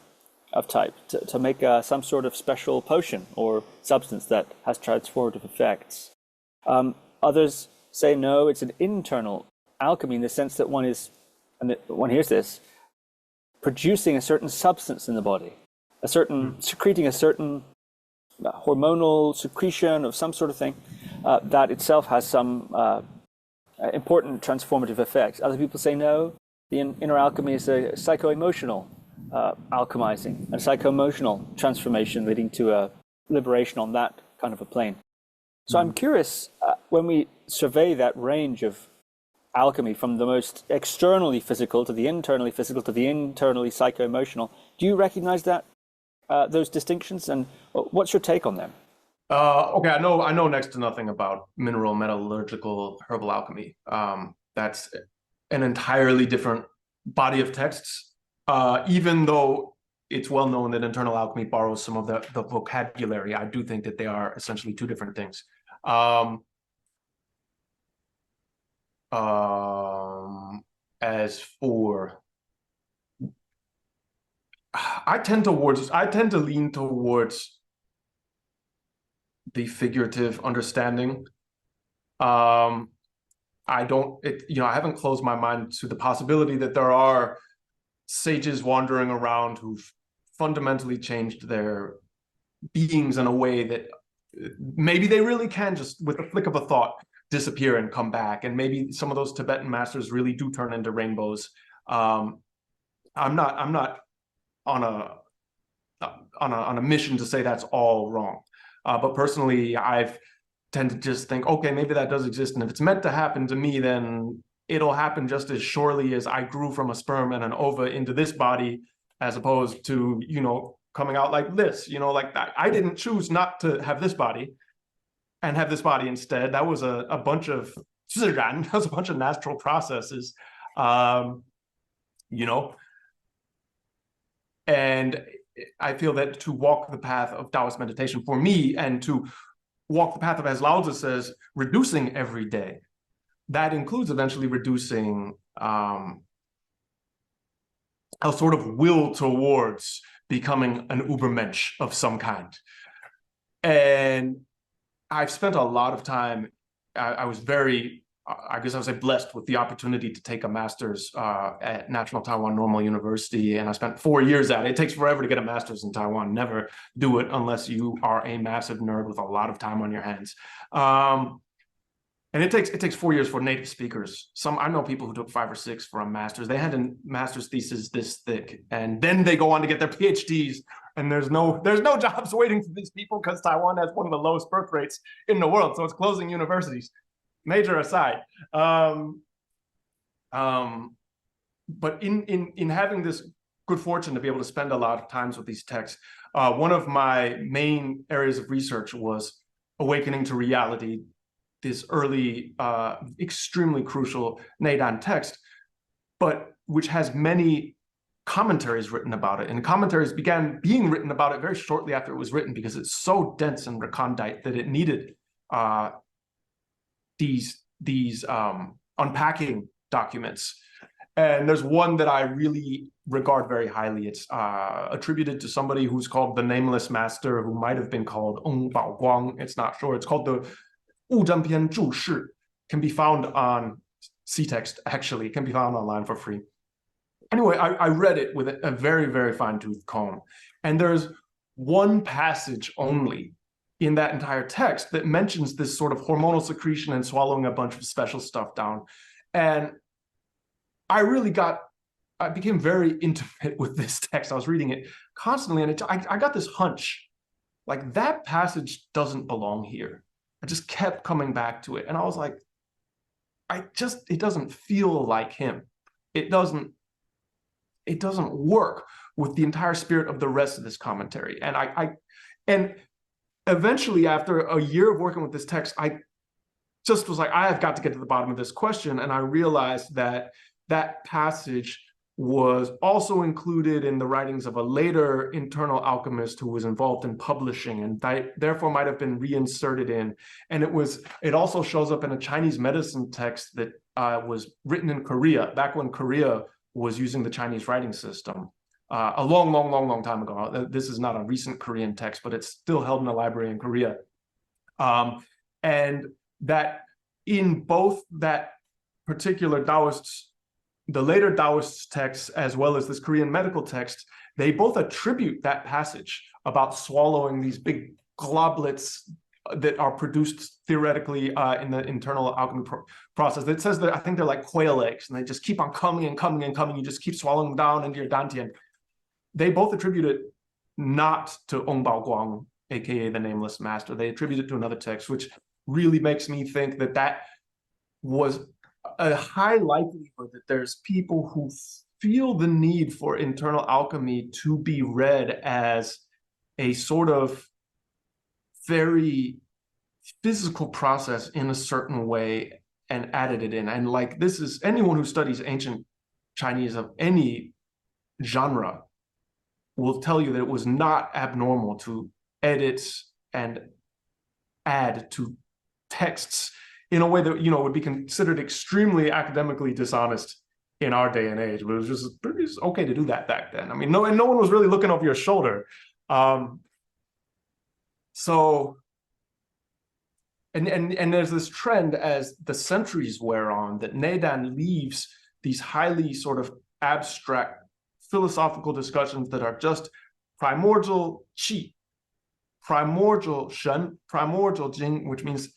of type to make some sort of special potion or substance that has transformative effects. Others say no, it's an internal alchemy in the sense that one is, and one hears this, producing a certain substance in the body, secreting a certain hormonal secretion of some sort of thing that itself has some important transformative effects. Other people say no, the inner alchemy is a psycho-emotional alchemizing, a psycho-emotional transformation leading to a liberation on that kind of a plane. So I'm curious, when we survey that range of alchemy from the most externally physical to the internally physical to the internally psycho-emotional, do you recognize that those distinctions, and what's your take on them? Okay, I know next to nothing about mineral metallurgical herbal alchemy. That's an entirely different body of texts, even though it's well known that internal alchemy borrows some of the vocabulary. I do think that they are essentially two different things. As for, I tend to lean towards the figurative understanding. I haven't closed my mind to the possibility that there are sages wandering around who've fundamentally changed their beings in a way that maybe they really can just, with a flick of a thought, disappear and come back. And maybe some of those Tibetan masters really do turn into rainbows. I'm not on a mission to say that's all wrong. But personally, I've tend to just think, okay, maybe that does exist. And if it's meant to happen to me, then it'll happen just as surely as I grew from a sperm and an ova into this body, as opposed to, coming out like this, like that. I didn't choose not to have this body and have this body instead. That was a bunch of natural processes. you know? And I feel that to walk the path of Taoist meditation for me, and to walk the path of, as Lao Tzu says, reducing every day, that includes eventually reducing a sort of will towards becoming an Ubermensch of some kind. And I've spent a lot of time, I was very, I guess I would say, blessed with the opportunity to take a master's at National Taiwan Normal University, and I spent 4 years at it. It takes forever to get a master's in Taiwan. Never do it unless you are a massive nerd with a lot of time on your hands. And it takes 4 years for native speakers. I know people who took 5 or 6 for a master's. They had a master's thesis this thick, and then they go on to get their PhDs. And there's no jobs waiting for these people because Taiwan has one of the lowest birth rates in the world, so it's closing universities. Major aside. But in having this good fortune to be able to spend a lot of times with these texts, one of my main areas of research was Awakening to Reality, this early, extremely crucial Neidan text, but which has many commentaries written about it. And commentaries began being written about it very shortly after it was written, because it's so dense and recondite that it needed these unpacking documents. And there's one that I really regard very highly. It's attributed to somebody who's called the Nameless Master, who might have been called Bao Guang. It's not sure. It's called the Wu Zhen Pian Zhu Shi. Can be found on C-Text, actually. It can be found online for free. Anyway, I read it with a very, very fine-tooth comb. And there's one passage only in that entire text that mentions this sort of hormonal secretion and swallowing a bunch of special stuff down. And I became very intimate with this text. I was reading it constantly, and I got this hunch, like, that passage doesn't belong here. I just kept coming back to it. And I was like, it doesn't feel like him. It doesn't work with the entire spirit of the rest of this commentary. And eventually, after a year of working with this text, I just was like, I have got to get to the bottom of this question. And I realized that that passage was also included in the writings of a later internal alchemist who was involved in publishing, and therefore might have been reinserted in. And it also shows up in a Chinese medicine text that was written in Korea, back when Korea was using the Chinese writing system a long time ago. This is not a recent Korean text, but it's still held in a library in Korea. And that in both that particular the later Taoist texts, as well as this Korean medical text, they both attribute that passage about swallowing these big globlets that are produced theoretically in the internal alchemy process. It says that I think they're like quail eggs, and they just keep on coming and coming and coming. You just keep swallowing them down into your dantian. They both attribute it not to Ong Bao Guang, aka the Nameless Master. They attribute it to another text, which really makes me think that was a high likelihood that there's people who feel the need for internal alchemy to be read as a sort of very physical process in a certain way, and added it in. And like, this is, anyone who studies ancient Chinese of any genre will tell you that it was not abnormal to edit and add to texts in a way that, would be considered extremely academically dishonest in our day and age. But it was just okay to do that back then. I mean, no one was really looking over your shoulder. So, and there's this trend as the centuries wear on that Neidan leaves these highly sort of abstract philosophical discussions that are just primordial qi, primordial shen, primordial jing, which means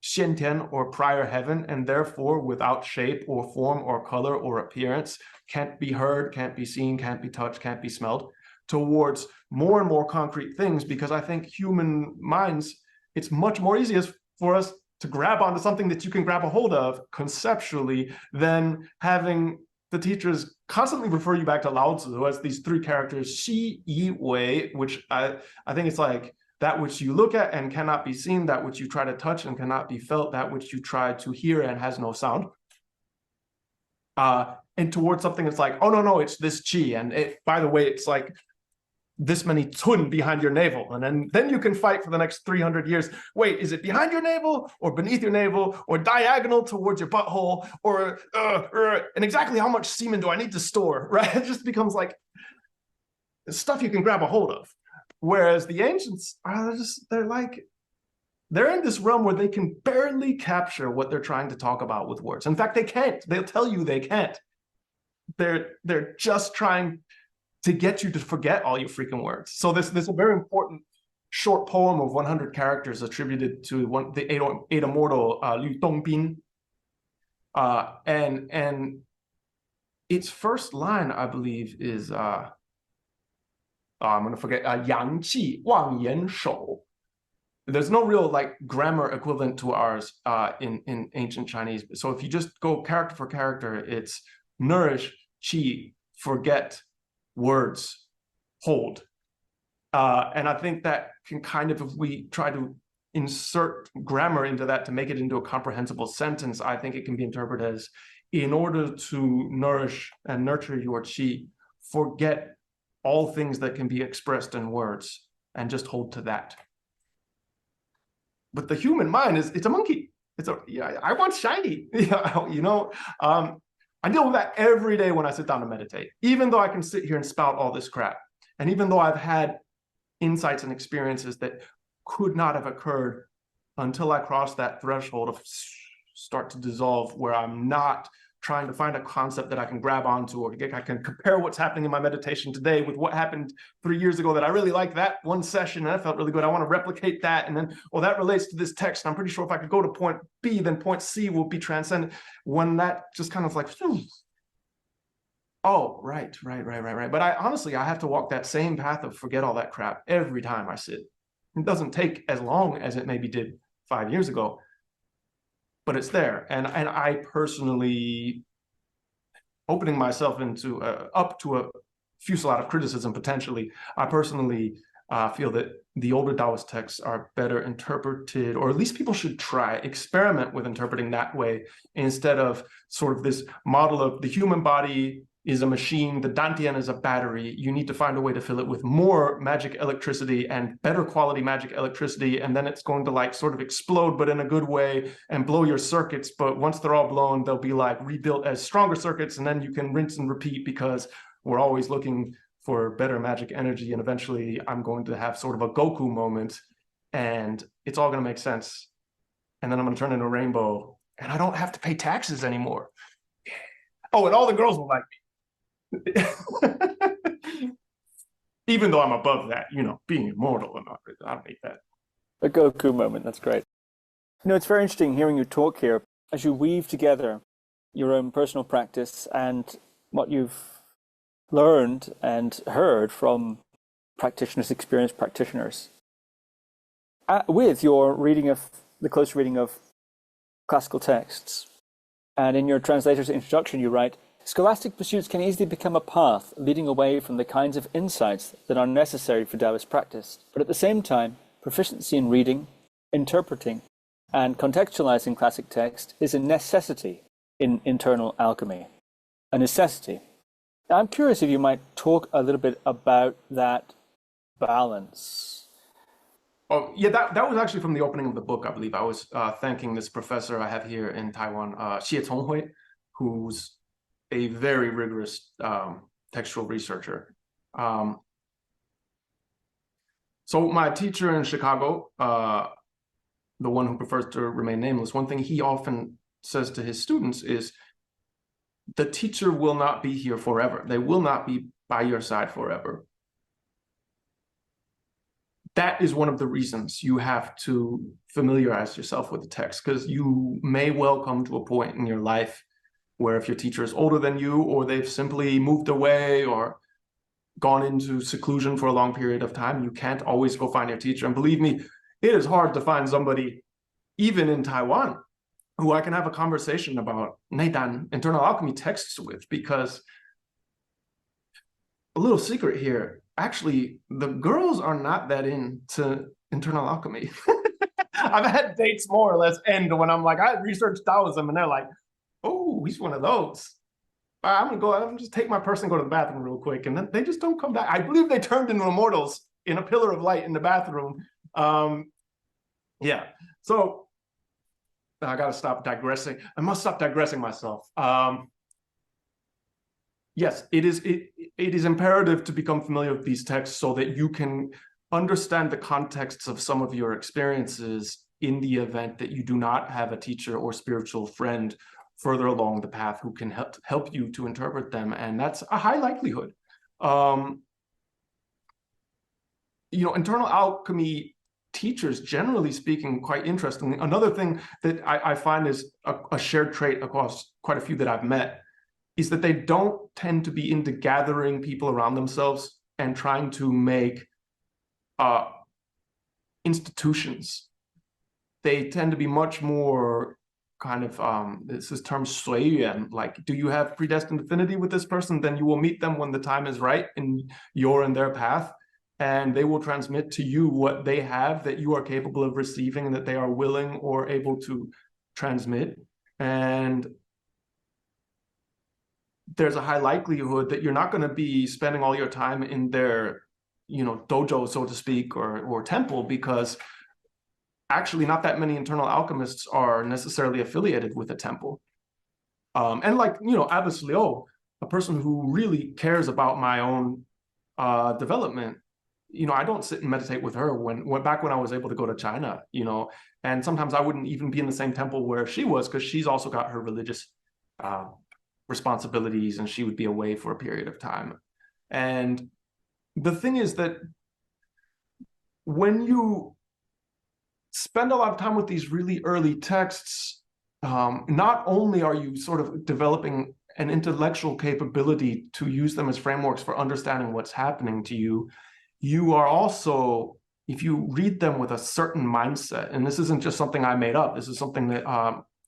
xiantian or prior heaven, and therefore without shape or form or color or appearance, can't be heard, can't be seen, can't be touched, can't be smelled, towards more and more concrete things, because I think human minds, it's much more easiest for us to grab onto something that you can grab a hold of conceptually than having the teachers constantly refer you back to Lao Tzu, who has these 3 characters, Xi, Yi, Wei, which I think it's like that which you look at and cannot be seen, that which you try to touch and cannot be felt, that which you try to hear and has no sound. and towards something that's like, oh, no, it's this chi. And by the way, it's like this many tun behind your navel. And then you can fight for the next 300 years. Wait, is it behind your navel or beneath your navel or diagonal towards your butthole or, and exactly how much semen do I need to store, right? It just becomes like stuff you can grab a hold of. Whereas the ancients they're in this realm where they can barely capture what they're trying to talk about with words. In fact, they can't. They'll tell you they can't. They're just trying to get you to forget all your freaking words. So there's a very important short poem of 100 characters attributed to the eight immortal Liu Dongbin. And its first line, I believe, is I'm going to forget, Yang Wang Yan Shou. There's no real like grammar equivalent to ours in ancient Chinese. So if you just go character for character, it's nourish, qi, forget, words, hold. And I think that can kind of, if we try to insert grammar into that to make it into a comprehensible sentence, I think it can be interpreted as, in order to nourish and nurture your qi, forget all things that can be expressed in words and just hold to that. But the human mind it's a monkey. I want shiny, I deal with that every day when I sit down to meditate, even though I can sit here and spout all this crap. And even though I've had insights and experiences that could not have occurred until I crossed that threshold of start to dissolve, where I'm not trying to find a concept that I can grab onto, or I can compare what's happening in my meditation today with what happened 3 years ago that I really liked that one session and that felt really good. I want to replicate that. And then, well, that relates to this text. And I'm pretty sure if I could go to point B, then point C will be transcendent. When that just kind of like, oh, right. But I have to walk that same path of forget all that crap every time I sit. It doesn't take as long as it maybe did 5 years ago, but it's there. And I personally, opening myself into up to a fusillade of criticism potentially, I personally feel that the older Taoist texts are better interpreted, or at least people should experiment with interpreting that way, instead of sort of this model of the human body is a machine, the Dantian is a battery. You need to find a way to fill it with more magic electricity and better quality magic electricity, and then it's going to like sort of explode, but in a good way, and blow your circuits. But once they're all blown, they'll be like rebuilt as stronger circuits, and then you can rinse and repeat, because we're always looking for better magic energy. And eventually I'm going to have sort of a Goku moment, and it's all going to make sense. And then I'm going to turn into a rainbow, and I don't have to pay taxes anymore. Oh, and all the girls will like me. Even though I'm above that, being immortal and not, I don't need that. The Goku moment, that's great. It's very interesting hearing you talk here as you weave together your own personal practice and what you've learned and heard from practitioners, experienced practitioners. With your reading of the close reading of classical texts, and in your translator's introduction, you write, scholastic pursuits can easily become a path leading away from the kinds of insights that are necessary for Taoist practice. But at the same time, proficiency in reading, interpreting, and contextualizing classic text is a necessity in internal alchemy. A necessity. Now, I'm curious if you might talk a little bit about that balance. Oh, yeah, that was actually from the opening of the book, I believe. I was thanking this professor I have here in Taiwan, Xie Conghui, who's a very rigorous textual researcher. So my teacher in Chicago, the one who prefers to remain nameless, one thing he often says to his students is, the teacher will not be here forever. They will not be by your side forever. That is one of the reasons you have to familiarize yourself with the text, because you may well come to a point in your life where if your teacher is older than you, or they've simply moved away or gone into seclusion for a long period of time, you can't always go find your teacher. And believe me, it is hard to find somebody, even in Taiwan, who I can have a conversation about Neidan, internal alchemy texts with, because a little secret here, actually, the girls are not that into internal alchemy. I've had dates more or less end when I'm like, I researched Taoism, and they're like, oh, he's one of those. I'm gonna just take my purse and go to the bathroom real quick. And then they just don't come back. I believe they turned into immortals in a pillar of light in the bathroom. Yeah. So I got to stop digressing. I must stop digressing myself. Yes, it is imperative to become familiar with these texts so that you can understand the contexts of some of your experiences in the event that you do not have a teacher or spiritual friend further along the path who can help you to interpret them. And that's a high likelihood. Internal alchemy teachers, generally speaking, quite interesting. Another thing that I find is a shared trait across quite a few that I've met is that they don't tend to be into gathering people around themselves and trying to make institutions. They tend to be much more kind of, this is term 随缘, like, do you have predestined affinity with this person? Then you will meet them when the time is right and you're in their path, and they will transmit to you what they have that you are capable of receiving and that they are willing or able to transmit. And there's a high likelihood that you're not going to be spending all your time in their, dojo, so to speak, or temple, because actually not that many internal alchemists are necessarily affiliated with a temple. And like, Abbess Liu, a person who really cares about my own development, I don't sit and meditate with her back when I was able to go to China, and sometimes I wouldn't even be in the same temple where she was, because she's also got her religious responsibilities and she would be away for a period of time. And the thing is that when you spend a lot of time with these really early texts, not only are you sort of developing an intellectual capability to use them as frameworks for understanding what's happening to you, you are also, if you read them with a certain mindset, and this isn't just something I made up, this is something that,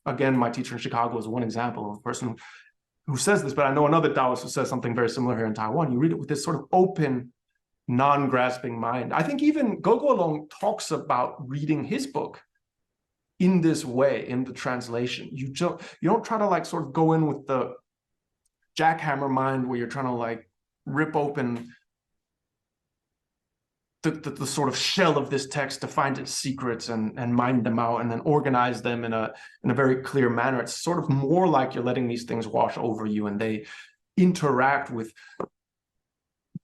again, my teacher in Chicago is one example of a person who says this, but I know another Taoist who says something very similar here in Taiwan. You read it with this sort of open, non-grasping mind. I think even Goku talks about reading his book in this way, in the translation. You don't try to like sort of go in with the jackhammer mind where you're trying to like rip open the sort of shell of this text to find its secrets and mine them out and then organize them in a very clear manner. It's sort of more like you're letting these things wash over you and they interact with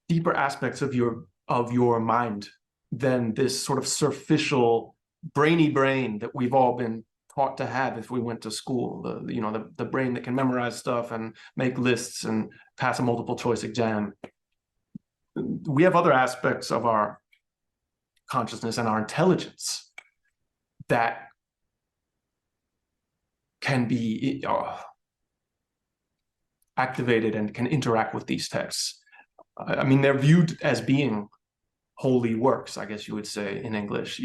deeper aspects of your mind than this sort of superficial brainy brain that we've all been taught to have if we went to school. The brain that can memorize stuff and make lists and pass a multiple choice exam. We have other aspects of our consciousness and our intelligence that can be activated and can interact with these texts. I mean, they're viewed as being holy works, I guess you would say in English,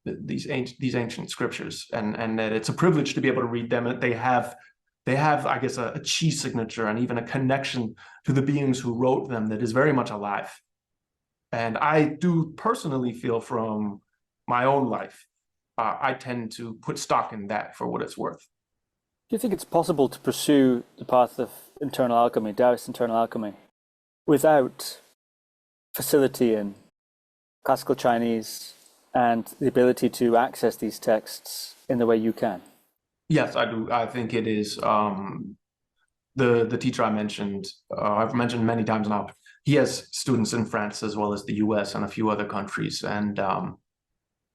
these ancient scriptures, and that it's a privilege to be able to read them. They have, I guess, a chi signature and even a connection to the beings who wrote them that is very much alive. And I do personally feel from my own life, I tend to put stock in that for what it's worth. Do you think it's possible to pursue the path of internal alchemy, Taoist internal alchemy, without facility in classical Chinese and the ability to access these texts in the way you can? Yes, I do. I think it is. The teacher I mentioned, I've mentioned many times now, he has students in France as well as the US and a few other countries. And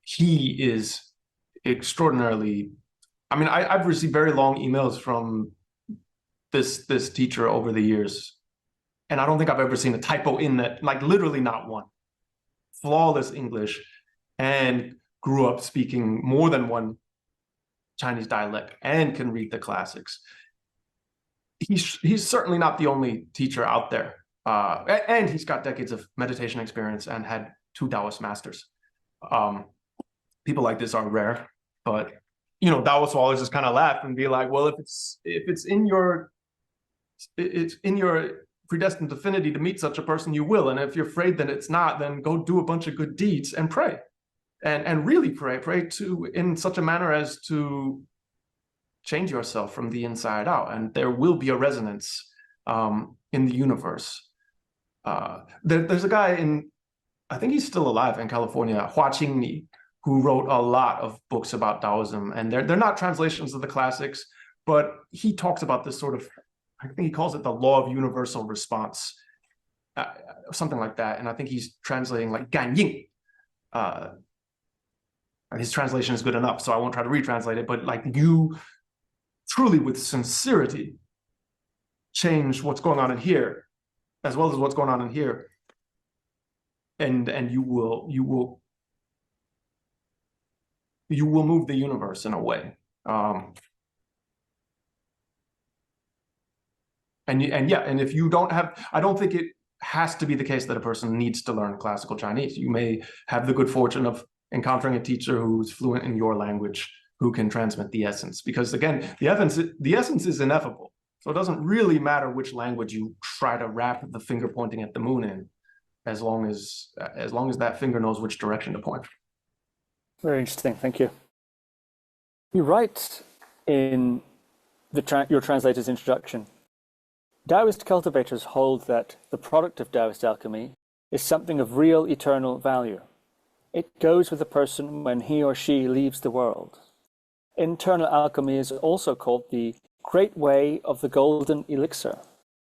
he is extraordinarily, I mean, I've received very long emails from this teacher over the years. And I don't think I've ever seen a typo in that, like literally not one. Flawless English, and grew up speaking more than one Chinese dialect and can read the classics. He's certainly not the only teacher out there. And he's got decades of meditation experience and had 2 Taoist masters. People like this are rare, but Taoist will always just kind of laugh and be like, well, if it's in your predestined affinity to meet such a person, you will. And if you're afraid that it's not, then go do a bunch of good deeds and pray, and really pray to in such a manner as to change yourself from the inside out, and there will be a resonance in the universe. There's a guy I think he's still alive in California, Hua Qingni, who wrote a lot of books about Taoism, and they're not translations of the classics, but he talks about this sort of, I think he calls it the law of universal response, something like that. And I think he's translating like gan ying. His translation is good enough, so I won't try to retranslate it, but like you truly with sincerity change what's going on in here, as well as what's going on in here. And you will move the universe in a way. And if you don't have, I don't think it has to be the case that a person needs to learn classical Chinese. You may have the good fortune of encountering a teacher who's fluent in your language, who can transmit the essence. Because again, the essence is ineffable. So it doesn't really matter which language you try to wrap the finger pointing at the moon in, as long as that finger knows which direction to point. Very interesting. Thank you. You write in your translator's introduction, Taoist cultivators hold that the product of Taoist alchemy is something of real eternal value. It goes with a person when he or she leaves the world. Internal alchemy is also called the Great Way of the Golden Elixir.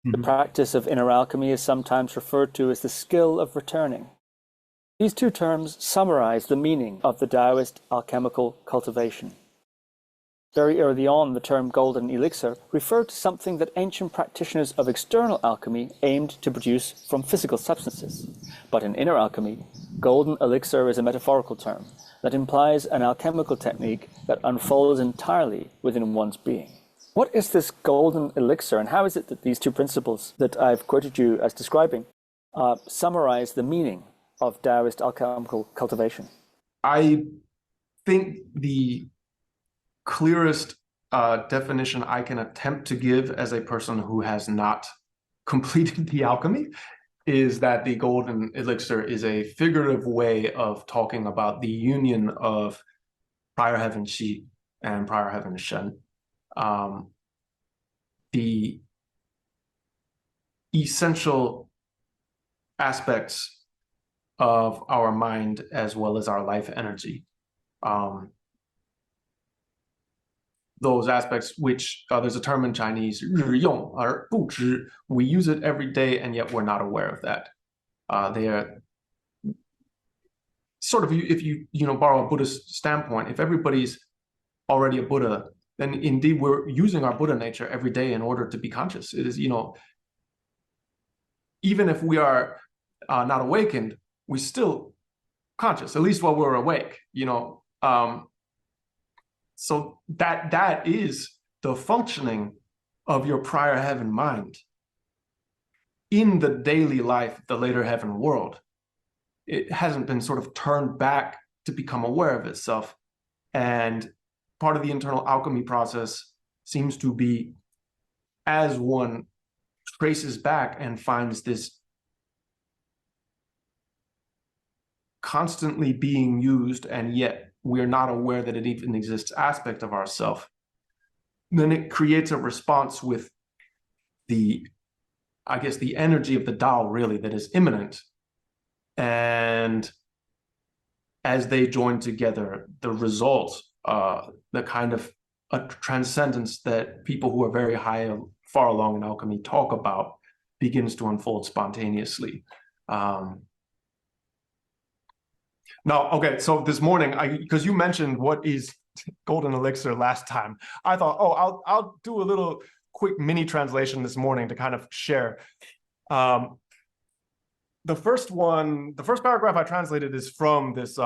The practice of inner alchemy is sometimes referred to as the skill of returning. These two terms summarize the meaning of the Taoist alchemical cultivation. Very early on, the term golden elixir referred to something that ancient practitioners of external alchemy aimed to produce from physical substances. But in inner alchemy, golden elixir is a metaphorical term that implies an alchemical technique that unfolds entirely within one's being. What is this golden elixir, and how is it that these two principles that I've quoted you as describing summarize the meaning of Taoist alchemical cultivation? I think the clearest definition I can attempt to give as a person who has not completed the alchemy is that the golden elixir is a figurative way of talking about the union of prior heaven Qi and prior heaven Shen. The essential aspects of our mind as well as our life energy. Those aspects which, there's a term in Chinese, 日用而不知. We use it every day and yet we're not aware of that. They are sort of, if you borrow a Buddhist standpoint, if everybody's already a Buddha, then indeed we're using our Buddha nature every day in order to be conscious. It is, even if we are not awakened, we're still conscious, at least while we're awake, So that is the functioning of your prior heaven mind in the daily life of the later heaven world. It hasn't been sort of turned back to become aware of itself. And part of the internal alchemy process seems to be, as one traces back and finds this constantly being used and yet we're not aware that it even exists aspect of ourself, then it creates a response with the energy of the Tao really that is immanent. And as they join together, the result, the kind of a transcendence that people who are very high, far along in alchemy talk about begins to unfold spontaneously. No, okay, so this morning, because you mentioned what is golden elixir last time, I thought, I'll do a little quick mini translation this morning to kind of share. The first paragraph I translated is from this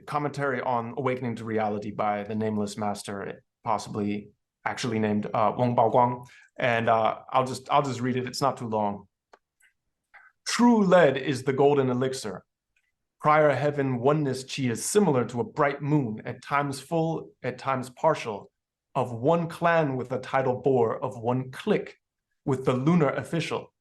commentary on Awakening to Reality by the Nameless Master, possibly actually named Wang Baoguang, and I'll just read it. It's not too long. True lead is the golden elixir. Prior heaven oneness Qi is similar to a bright moon, at times full, at times partial, of one clan with the tidal bore, of one clique with the lunar official.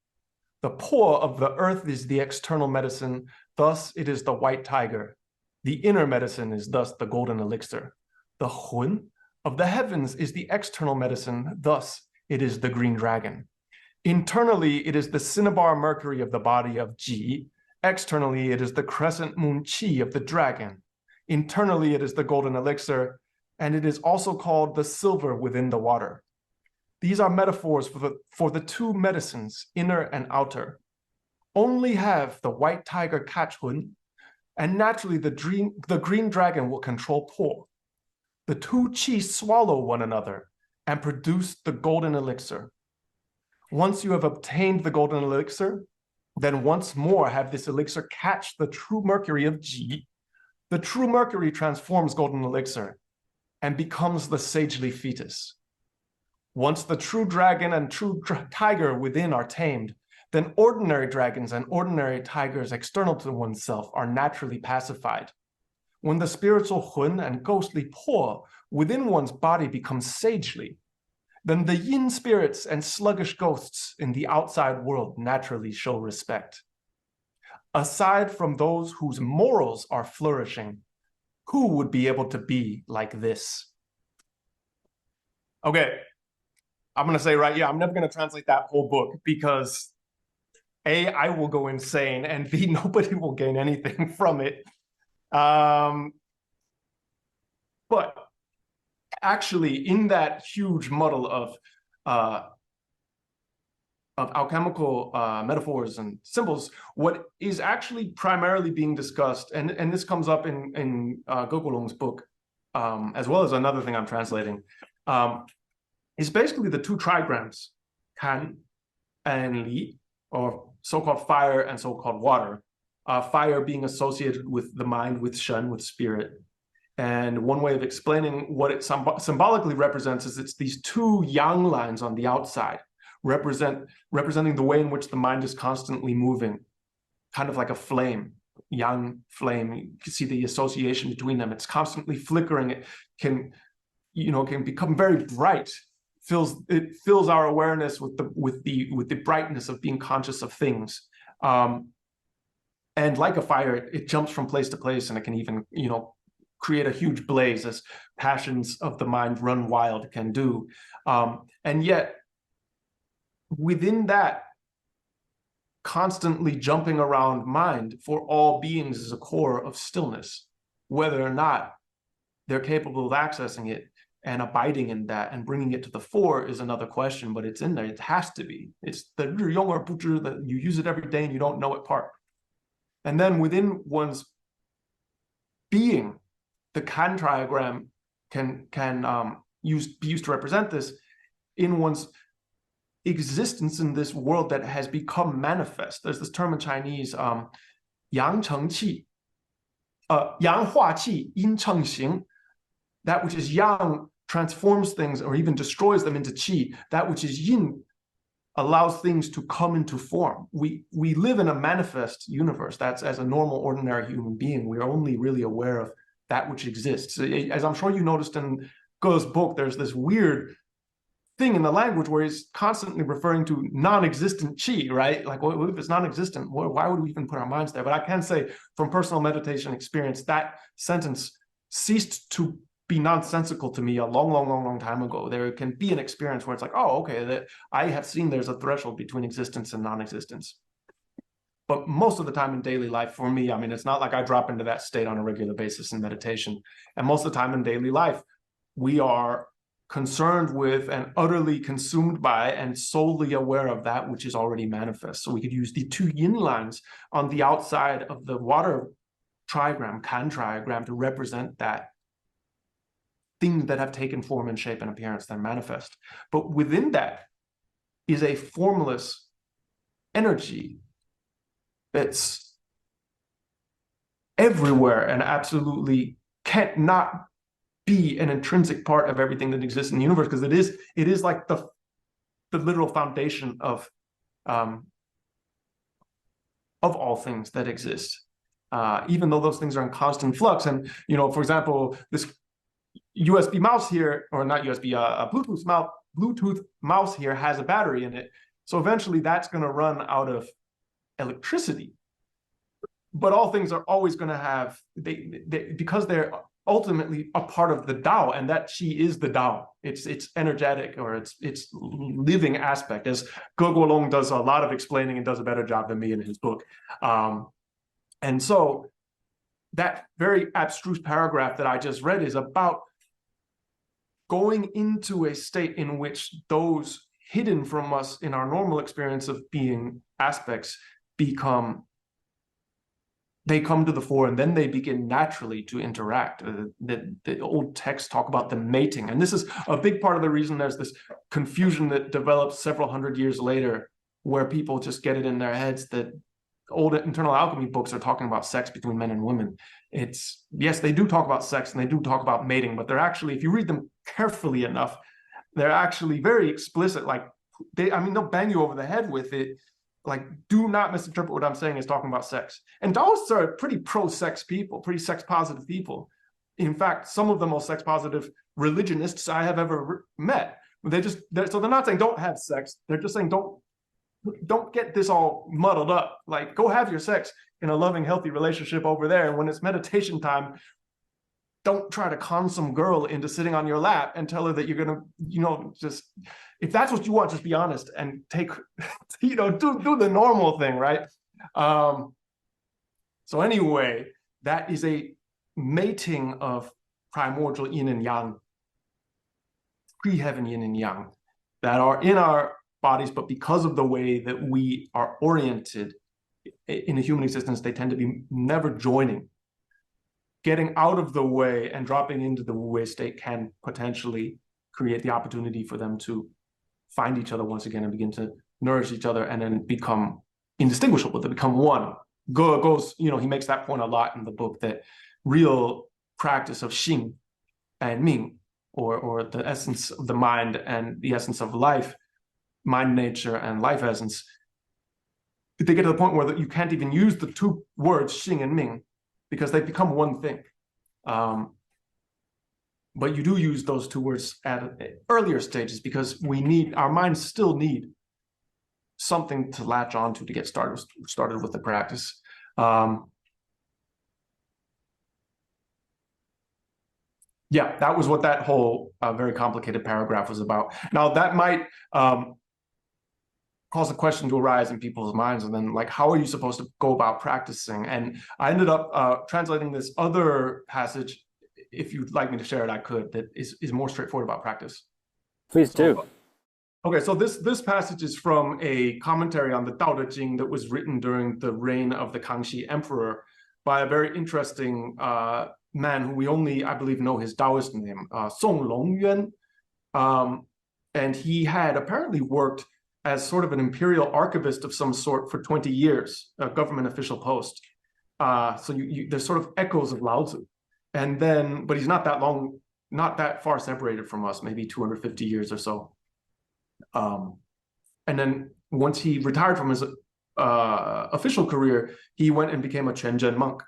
The Po of the earth is the external medicine, thus it is the white tiger. The inner medicine is thus the golden elixir. The Hun of the heavens is the external medicine, thus it is the green dragon. Internally, it is the cinnabar mercury of the body of Ji. Externally, it is the crescent moon Qi of the dragon. Internally, it is the golden elixir, and it is also called the silver within the water. These are metaphors for the two medicines, inner and outer. Only have the white tiger catch Hun, and naturally the green dragon will control Po. The two qi swallow one another and produce the golden elixir. Once you have obtained the golden elixir, then once more have this elixir catch the true mercury of Ji. The true mercury transforms golden elixir and becomes the sagely fetus. Once the true dragon and true tiger within are tamed, then ordinary dragons and ordinary tigers external to oneself are naturally pacified. When the spiritual Hun and ghostly Po within one's body become sagely, then the yin spirits and sluggish ghosts in the outside world naturally show respect. Aside from those whose morals are flourishing, who would be able to be like this? Okay, I'm going to say right, I'm never going to translate that whole book because A, I will go insane, and B, nobody will gain anything from it. But actually, in that huge muddle of alchemical metaphors and symbols, what is actually primarily being discussed, and this comes up in Golong's book, as well as another thing I'm translating, is basically the two trigrams, Kan and Li, or so-called fire and so-called water. Fire being associated with the mind, with Shen, with spirit. And one way of explaining what it symbolically represents is it's these two yang lines on the outside, representing the way in which the mind is constantly moving, kind of like a flame, yang flame. You can see the association between them. It's constantly flickering. It can become very bright. It fills our awareness with the brightness of being conscious of things. And like a fire, it jumps from place to place, and it can even, create a huge blaze as passions of the mind run wild can do. And yet, within that constantly jumping around mind for all beings is a core of stillness. Whether or not they're capable of accessing it and abiding in that and bringing it to the fore is another question, but it's in there. It has to be. It's the Yong or Buzhi that you use it every day and you don't know it part. And then within one's being, the Kan trigram can be used to represent this in one's existence in this world that has become manifest. There's this term in Chinese, Yang Cheng Qi, Yang Hua Qi, Yin Cheng Xing. That which is yang transforms things or even destroys them into qi. That which is yin allows things to come into form. We live in a manifest universe. That's, as a normal, ordinary human being, we're only really aware of that which exists. As I'm sure you noticed in Ge's book, there's this weird thing in the language where he's constantly referring to non-existent qi, right? Like, well, if it's non-existent, why would we even put our minds there? But I can say from personal meditation experience, that sentence ceased to be nonsensical to me a long time ago. There can be an experience where it's like, oh, okay, that I have seen there's a threshold between existence and non-existence. But most of the time in daily life, for me, I mean, it's not like I drop into that state on a regular basis in meditation. And most of the time in daily life, we are concerned with and utterly consumed by and solely aware of that which is already manifest. So we could use the two yin lines on the outside of the water trigram, Kan trigram, to represent that things that have taken form and shape and appearance that manifest. But within that is a formless energy that's everywhere and absolutely can't not be an intrinsic part of everything that exists in the universe, because it is like the literal foundation of all things that exist, even though those things are in constant flux. And for example, this USB mouse here, or not USB, a Bluetooth mouse here has a battery in it. So eventually that's going to run out of electricity. But all things are always going to have, because they're ultimately a part of the Tao, and that she is the Tao. It's energetic, or it's living aspect, as Guolong does a lot of explaining and does a better job than me in his book. And so that very abstruse paragraph that I just read is about going into a state in which those hidden from us in our normal experience of being aspects they come to the fore, and then they begin naturally to interact. The old texts talk about the mating, and this is a big part of the reason there's this confusion that develops several hundred years later, where people just get it in their heads that old internal alchemy books are talking about sex between men and women. It's, yes, they do talk about sex and they do talk about mating, but they're actually, if you read them carefully enough, they're actually very explicit. Like they'll bang you over the head with it. Like, do not misinterpret what I'm saying as talking about sex. And Taoists are pretty pro-sex people, pretty sex-positive people. In fact, some of the most sex-positive religionists I have ever met, so they're not saying don't have sex. They're just saying don't get this all muddled up. Like, go have your sex in a loving, healthy relationship over there. And when it's meditation time, don't try to con some girl into sitting on your lap and tell her that you're going to, just, if that's what you want, just be honest and take, do the normal thing, right? So anyway, that is a mating of primordial yin and yang, pre-heaven yin and yang, that are in our bodies, but because of the way that we are oriented in a human existence, they tend to be never joining. Getting out of the way and dropping into the wu-wei state can potentially create the opportunity for them to find each other once again and begin to nourish each other, and then become indistinguishable, they become one. Goes, he makes that point a lot in the book, that real practice of Xing and Ming, or the essence of the mind and the essence of life, mind nature and life essence, they get to the point where you can't even use the two words Xing and Ming, because they become one thing. But you do use those two words at earlier stages, because our minds still need something to latch onto to get started with the practice. Yeah, that was what that whole very complicated paragraph was about. Now, that might cause a question to arise in people's minds, and then, like, how are you supposed to go about practicing? And I ended up translating this other passage. If you'd like me to share it, I could. That is more straightforward about practice. Please do. Okay, so this passage is from a commentary on the Tao Te Ching that was written during the reign of the Kangxi Emperor by a very interesting man who we only, I believe, know his Taoist name, Song Longyuan. And he had apparently worked as sort of an imperial archivist of some sort for 20 years, a government official post. So there's sort of echoes of Lao Tzu. And then, but he's not that far separated from us, maybe 250 years or so. And then once he retired from his official career, he went and became a Quanzhen monk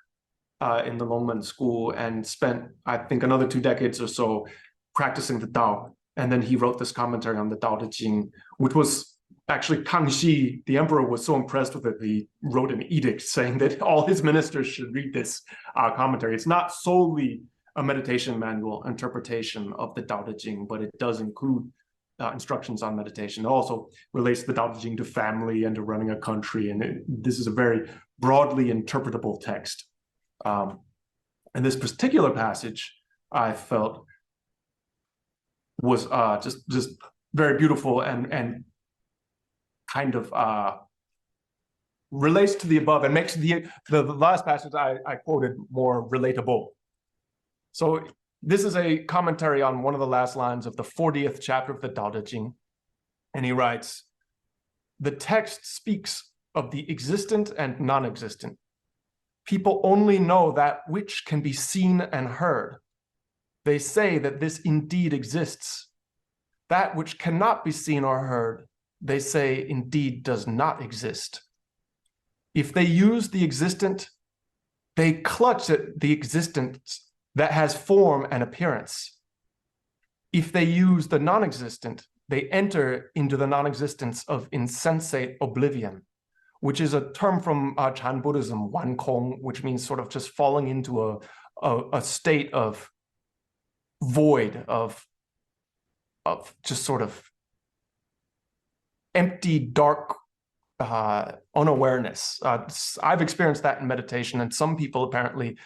in the Longmen school, and spent, I think, another 2 decades or so practicing the Tao. And then he wrote this commentary on the Tao Te Ching, which was actually Kangxi, the emperor, was so impressed with it, he wrote an edict saying that all his ministers should read this commentary. It's not solely a meditation manual interpretation of the Tao Te Ching, but it does include instructions on meditation. It also relates the Tao Te Ching to family and to running a country, and this is a very broadly interpretable text. And this particular passage, I felt, was just very beautiful and kind of relates to the above and makes the last passage I quoted more relatable. So this is a commentary on one of the last lines of the 40th chapter of the Tao Te Ching. And he writes, "The text speaks of the existent and non-existent. People only know that which can be seen and heard. They say that this indeed exists. That which cannot be seen or heard, they say indeed does not exist. If they use the existent, they clutch at the existence that has form and appearance. If they use the non-existent, they enter into the non-existence of insensate oblivion," which is a term from Chan Buddhism, Wan Kong, which means sort of just falling into a state of void, of just sort of empty, dark unawareness. I've experienced that in meditation, and some people apparently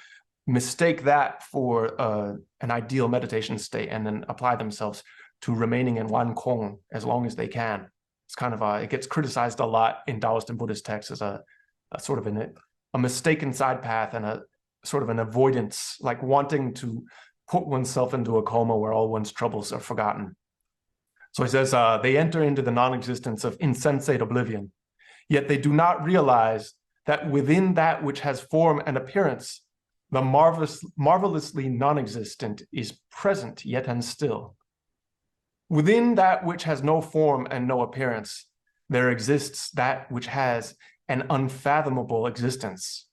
mistake that for an ideal meditation state and then apply themselves to remaining in Wan Kong as long as they can. It's kind of it gets criticized a lot in Taoist and Buddhist texts as a sort of a mistaken side path and a sort of an avoidance, like wanting to put oneself into a coma where all one's troubles are forgotten. So he says, they enter into the non-existence of insensate oblivion, yet they do not realize that within that which has form and appearance, the marvelously non-existent is present yet and still. Within that which has no form and no appearance, there exists that which has an unfathomable existence.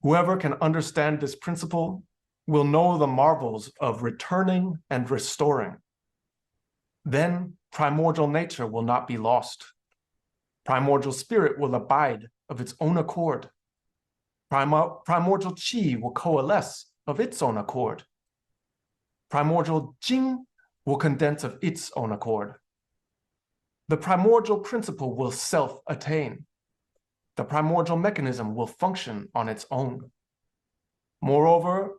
Whoever can understand this principle will know the marvels of returning and restoring. Then primordial nature will not be lost. Primordial spirit will abide of its own accord. Primordial qi will coalesce of its own accord. Primordial jing will condense of its own accord. The primordial principle will self-attain. The primordial mechanism will function on its own. Moreover,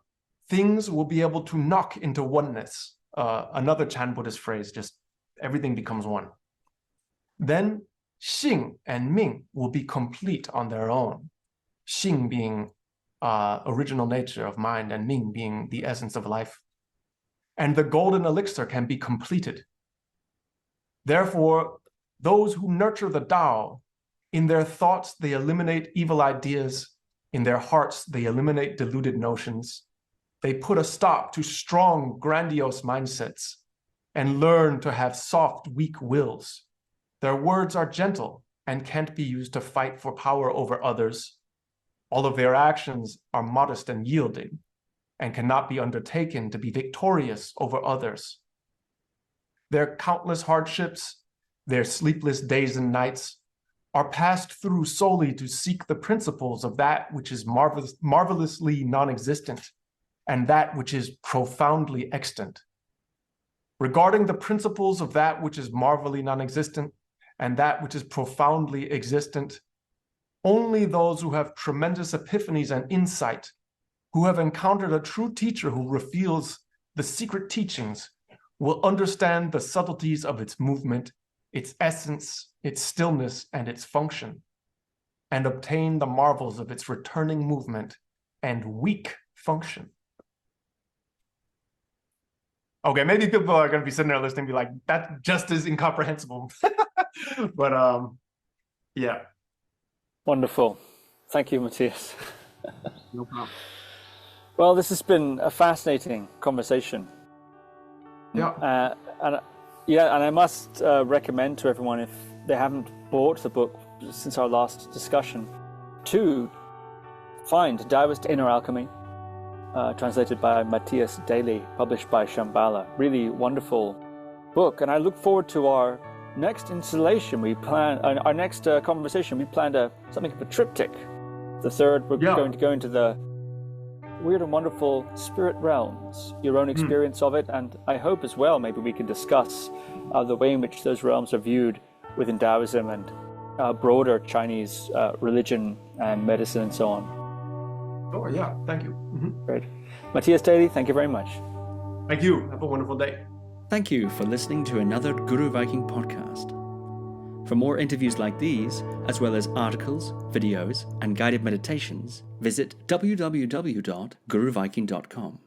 things will be able to knock into oneness. Another Chan Buddhist phrase, just everything becomes one. Then Xing and Ming will be complete on their own. Xing being original nature of mind, and Ming being the essence of life. And the golden elixir can be completed. Therefore, those who nurture the Tao, in their thoughts they eliminate evil ideas, in their hearts they eliminate deluded notions. They put a stop to strong, grandiose mindsets and learn to have soft, weak wills. Their words are gentle and can't be used to fight for power over others. All of their actions are modest and yielding and cannot be undertaken to be victorious over others. Their countless hardships, their sleepless days and nights, are passed through solely to seek the principles of that which is marvelously non-existent and that which is profoundly extant. Regarding the principles of that which is marvelously non-existent and that which is profoundly existent, only those who have tremendous epiphanies and insight, who have encountered a true teacher who reveals the secret teachings, will understand the subtleties of its movement, its essence, its stillness, and its function, and obtain the marvels of its returning movement and weak function. Okay, maybe people are going to be sitting there listening and be like, that just is incomprehensible. But yeah. Wonderful. Thank you, Mattias. No problem. Well, this has been a fascinating conversation. Yeah. And I must recommend to everyone, if they haven't bought the book since our last discussion, to find Taoist Inner Alchemy, translated by Mattias Daly, published by Shambala. Really wonderful book. And I look forward to our next installation. Our next conversation. We planned something of a triptych. The third, we're going to go into the weird and wonderful spirit realms, your own experience of it, and I hope as well maybe we can discuss the way in which those realms are viewed within Taoism and broader Chinese religion and medicine and so on. Oh, yeah. Thank you. Great. Mattias Daly, thank you very much. Thank you. Have a wonderful day. Thank you for listening to another Guru Viking podcast. For more interviews like these, as well as articles, videos, and guided meditations, visit www.guruviking.com.